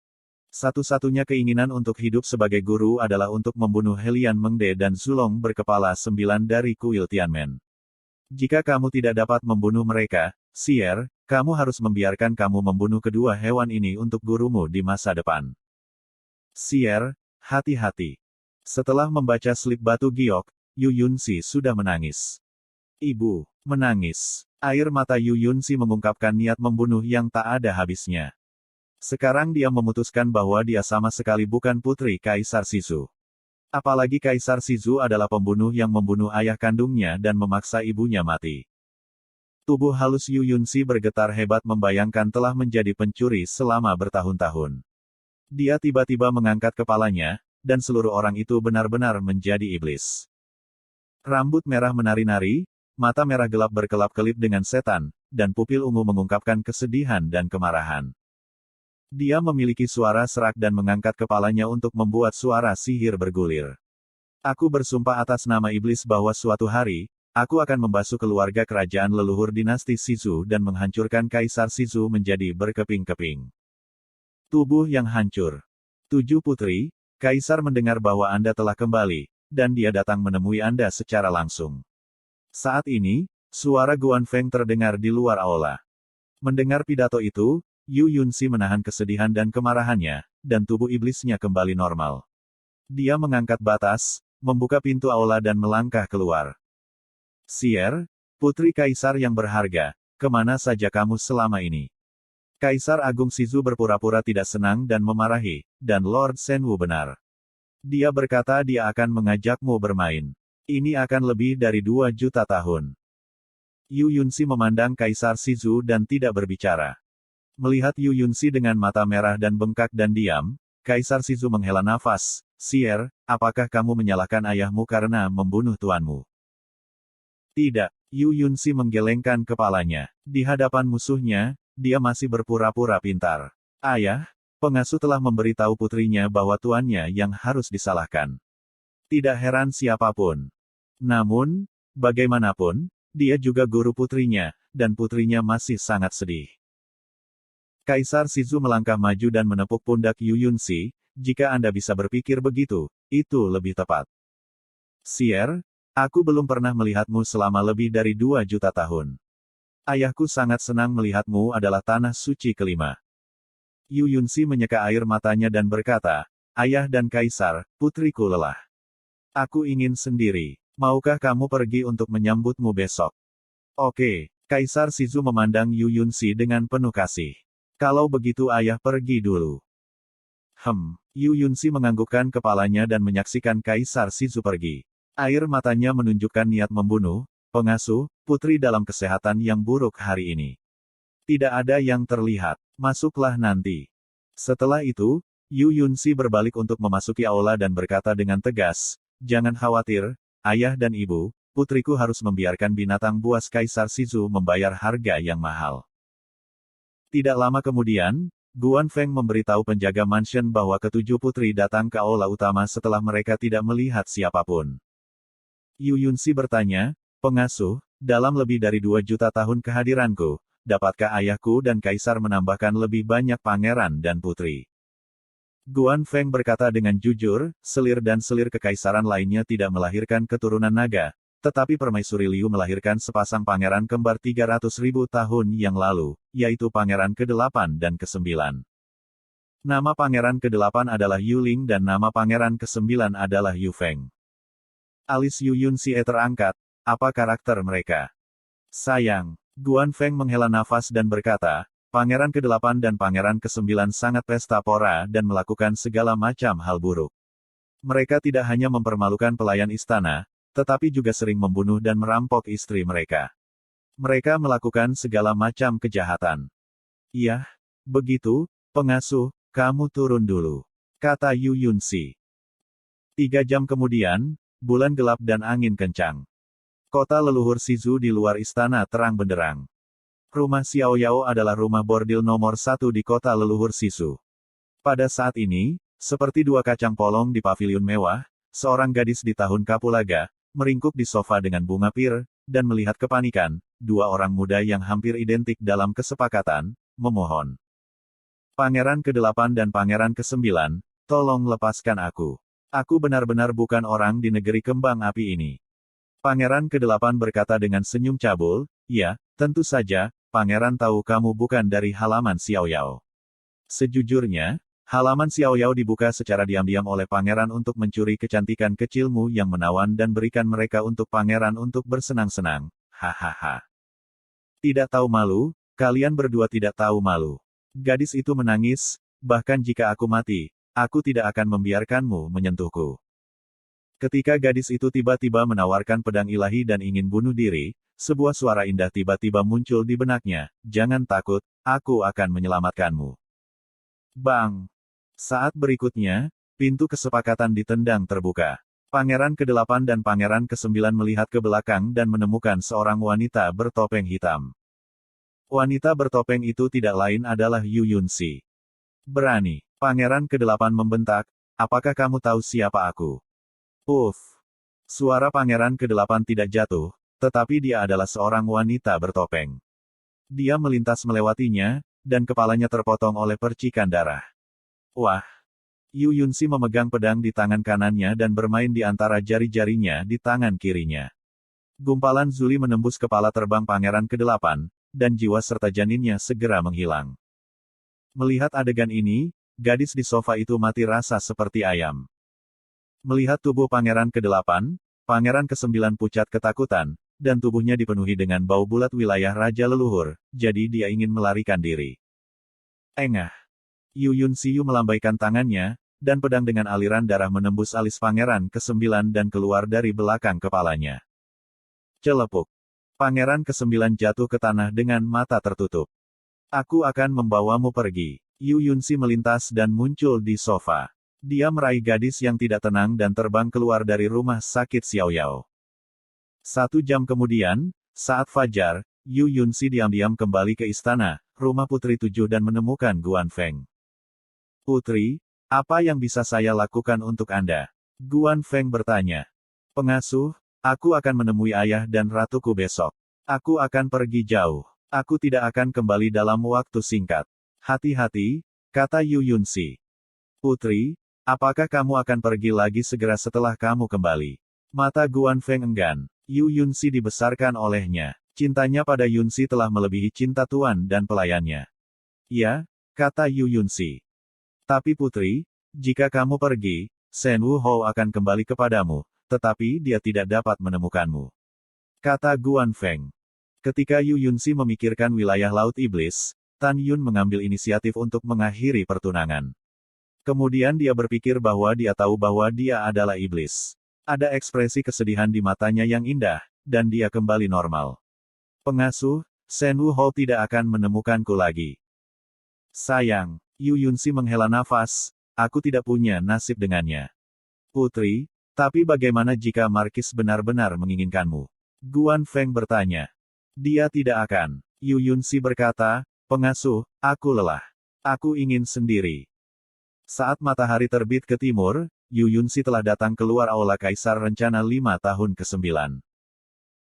Satu-satunya keinginan untuk hidup sebagai guru adalah untuk membunuh Helian Mengde dan Zulong berkepala 9 dari kuil Tianmen. Jika kamu tidak dapat membunuh mereka, Xier, kamu harus membiarkan kamu membunuh kedua hewan ini untuk gurumu di masa depan. Xier, hati-hati. Setelah membaca slip batu giok, Yu Yunxi sudah menangis. Ibu, menangis. Air mata Yu Yunxi mengungkapkan niat membunuh yang tak ada habisnya. Sekarang dia memutuskan bahwa dia sama sekali bukan putri Kaisar Shizu. Apalagi Kaisar Shizu adalah pembunuh yang membunuh ayah kandungnya dan memaksa ibunya mati. Tubuh halus Yu Yunxi bergetar hebat membayangkan telah menjadi pencuri selama bertahun-tahun. Dia tiba-tiba mengangkat kepalanya, dan seluruh orang itu benar-benar menjadi iblis. Rambut merah menari-nari, mata merah gelap berkelap-kelip dengan setan, dan pupil ungu mengungkapkan kesedihan dan kemarahan. Dia memiliki suara serak dan mengangkat kepalanya untuk membuat suara sihir bergulir. Aku bersumpah atas nama iblis bahwa suatu hari, aku akan membasuh keluarga kerajaan leluhur dinasti Shizu dan menghancurkan Kaisar Shizu menjadi berkeping-keping. Tubuh yang hancur. 7 putri, Kaisar mendengar bahwa Anda telah kembali, dan dia datang menemui Anda secara langsung. Saat ini, suara Guan Feng terdengar di luar aula. Mendengar pidato itu, Yu Yunxi menahan kesedihan dan kemarahannya, dan tubuh iblisnya kembali normal. Dia mengangkat batas, membuka pintu aula dan melangkah keluar. Xier, putri Kaisar yang berharga, kemana saja kamu selama ini? Kaisar Agung Shizu berpura-pura tidak senang dan memarahi, dan Lord Shenwu benar. Dia berkata dia akan mengajakmu bermain. Ini akan lebih dari 2 juta tahun. Yu Yunxi memandang Kaisar Shizu dan tidak berbicara. Melihat Yu Yunxi dengan mata merah dan bengkak dan diam, Kaisar Shizu menghela nafas. Xier, apakah kamu menyalahkan ayahmu karena membunuh tuanmu? Tidak, Yu Yunxi menggelengkan kepalanya. Di hadapan musuhnya, dia masih berpura-pura pintar. Ayah, pengasuh telah memberitahu putrinya bahwa tuannya yang harus disalahkan. Tidak heran siapapun. Namun, bagaimanapun, dia juga guru putrinya, dan putrinya masih sangat sedih. Kaisar Shizu melangkah maju dan menepuk pundak Yu Yunxi, jika Anda bisa berpikir begitu, itu lebih tepat. Xier, aku belum pernah melihatmu selama lebih dari 2 juta tahun. Ayahku sangat senang melihatmu adalah tanah suci kelima. Yu Yunxi menyeka air matanya dan berkata, Ayah dan Kaisar, putriku lelah. Aku ingin sendiri. Maukah kamu pergi untuk menyambutmu besok? Oke, Kaisar Shizu memandang Yu Yunxi dengan penuh kasih. Kalau begitu ayah pergi dulu. Yu Yunxi menganggukkan kepalanya dan menyaksikan Kaisar Shizu pergi. Air matanya menunjukkan niat membunuh, pengasuh, putri dalam kesehatan yang buruk hari ini. Tidak ada yang terlihat. Masuklah nanti. Setelah itu, Yu Yunxi berbalik untuk memasuki aula dan berkata dengan tegas, jangan khawatir, ayah dan ibu, putriku harus membiarkan binatang buas Kaisar Shizu membayar harga yang mahal. Tidak lama kemudian, Guan Feng memberitahu penjaga mansion bahwa ketujuh putri datang ke aula utama setelah mereka tidak melihat siapapun. Yu Yunxi bertanya, pengasuh, dalam lebih dari 2 juta tahun kehadiranku, dapatkah ayahku dan Kaisar menambahkan lebih banyak pangeran dan putri? Guan Feng berkata dengan jujur, selir dan selir kekaisaran lainnya tidak melahirkan keturunan naga, tetapi Permaisuri Liu melahirkan sepasang pangeran kembar 300.000 tahun yang lalu, yaitu pangeran ke-8 dan ke-9. Nama pangeran ke-8 adalah Yu Ling dan nama pangeran ke-9 adalah Yu Feng. Alis Yu Yunxi terangkat, apa karakter mereka? Sayang, Guan Feng menghela nafas dan berkata, pangeran ke-8 dan pangeran ke-9 sangat pesta pora dan melakukan segala macam hal buruk. Mereka tidak hanya mempermalukan pelayan istana, tetapi juga sering membunuh dan merampok istri mereka. Mereka melakukan segala macam kejahatan. Iya, begitu, pengasuh, kamu turun dulu, kata Yu Yunxi. 3 jam kemudian, bulan gelap dan angin kencang. Kota leluhur Shizu di luar istana terang benderang. Rumah Xiao Yao adalah rumah bordil nomor 1 di kota leluhur Shizu. Pada saat ini, seperti 2 kacang polong di paviliun mewah, seorang gadis di tahun kapulaga, meringkuk di sofa dengan bunga pir, dan melihat kepanikan, 2 orang muda yang hampir identik dalam kesepakatan, memohon. Pangeran ke-8 dan Pangeran ke-9, tolong lepaskan aku. Aku benar-benar bukan orang di negeri kembang api ini. Pangeran ke-8 berkata dengan senyum cabul, ya, tentu saja, Pangeran tahu kamu bukan dari halaman Xiaoyao. Sejujurnya, halaman Xiaoyao dibuka secara diam-diam oleh Pangeran untuk mencuri kecantikan kecilmu yang menawan dan berikan mereka untuk Pangeran untuk bersenang-senang. Hahaha. Tidak tahu malu, kalian berdua tidak tahu malu. Gadis itu menangis, bahkan jika aku mati, aku tidak akan membiarkanmu menyentuhku. Ketika gadis itu tiba-tiba menawarkan pedang ilahi dan ingin bunuh diri, sebuah suara indah tiba-tiba muncul di benaknya, jangan takut, aku akan menyelamatkanmu. Bang! Saat berikutnya, pintu kesepakatan ditendang terbuka. Pangeran ke-8 dan Pangeran ke-9 melihat ke belakang dan menemukan seorang wanita bertopeng hitam. Wanita bertopeng itu tidak lain adalah Yu Yunxi. Berani, Pangeran ke-8 membentak, apakah kamu tahu siapa aku? Suara Pangeran ke-8 tidak jatuh, tetapi dia adalah seorang wanita bertopeng. Dia melintas melewatinya, dan kepalanya terpotong oleh percikan darah. Wah! Yu Yunxi memegang pedang di tangan kanannya dan bermain di antara jari-jarinya di tangan kirinya. Gumpalan Zuli menembus kepala terbang Pangeran ke-8, dan jiwa serta janinnya segera menghilang. Melihat adegan ini, gadis di sofa itu mati rasa seperti ayam. Melihat tubuh Pangeran ke-8, Pangeran ke-9 pucat ketakutan, dan tubuhnya dipenuhi dengan bau bulat wilayah Raja Leluhur, jadi dia ingin melarikan diri. Engah! Yu Yunxi melambaikan tangannya, dan pedang dengan aliran darah menembus alis Pangeran ke-9 dan keluar dari belakang kepalanya. Celepuk! Pangeran ke-9 jatuh ke tanah dengan mata tertutup. Aku akan membawamu pergi. Yu Yunxi melintas dan muncul di sofa. Dia meraih gadis yang tidak tenang dan terbang keluar dari rumah sakit Xiaoyao. 1 jam kemudian, saat fajar, Yu Yunxi diam-diam kembali ke istana, rumah Putri 7 dan menemukan Guan Feng. Putri, apa yang bisa saya lakukan untuk Anda? Guan Feng bertanya. Pengasuh, aku akan menemui ayah dan ratuku besok. Aku akan pergi jauh. Aku tidak akan kembali dalam waktu singkat. Hati-hati, kata Yu Yunxi. Putri, apakah kamu akan pergi lagi segera setelah kamu kembali? Mata Guan Feng enggan. Yu Yunxi dibesarkan olehnya. Cintanya pada Yunxi telah melebihi cinta tuan dan pelayannya. Ya, kata Yu Yunxi. Tapi putri, jika kamu pergi, Shen Wuhou akan kembali kepadamu, tetapi dia tidak dapat menemukanmu. Kata Guan Feng. Ketika Yu Yunxi memikirkan wilayah Laut Iblis, Tan Yun mengambil inisiatif untuk mengakhiri pertunangan. Kemudian dia berpikir bahwa dia tahu bahwa dia adalah iblis. Ada ekspresi kesedihan di matanya yang indah, dan dia kembali normal. Pengasuh, Shen Wuhou tidak akan menemukanku lagi. Sayang, Yu Yunxi menghela nafas, aku tidak punya nasib dengannya. Putri, tapi bagaimana jika Markis benar-benar menginginkanmu? Guan Feng bertanya. Dia tidak akan. Yu Yunxi berkata, pengasuh, aku lelah. Aku ingin sendiri. Saat matahari terbit ke timur, Yu Yunxi telah datang keluar aula Kaisar Rencana 5 tahun ke-9.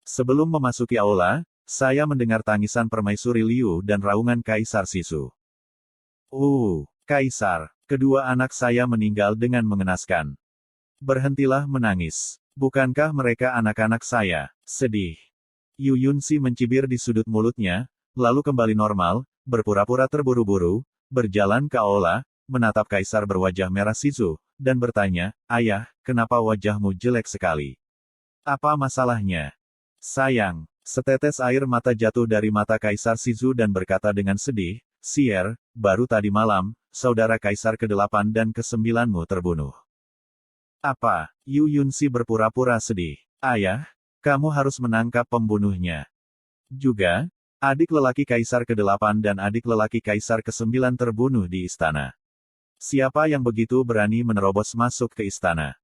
Sebelum memasuki aula, saya mendengar tangisan Permaisuri Liu dan raungan Kaisar Sisu. Kaisar, kedua anak saya meninggal dengan mengenaskan. Berhentilah menangis. Bukankah mereka anak-anak saya? Sedih. Yu Yunxi mencibir di sudut mulutnya, lalu kembali normal, berpura-pura terburu-buru, berjalan ke aula, menatap Kaisar berwajah merah Sisu, dan bertanya, ayah, kenapa wajahmu jelek sekali? Apa masalahnya? Sayang, setetes air mata jatuh dari mata Kaisar Sisu dan berkata dengan sedih, Sier, baru tadi malam, saudara Kaisar ke-8 dan ke-9-mu terbunuh. Apa? Yu Yunxi berpura-pura sedih. Ayah, kamu harus menangkap pembunuhnya. Juga, adik lelaki Kaisar ke-8 dan adik lelaki Kaisar ke-9 terbunuh di istana. Siapa yang begitu berani menerobos masuk ke istana?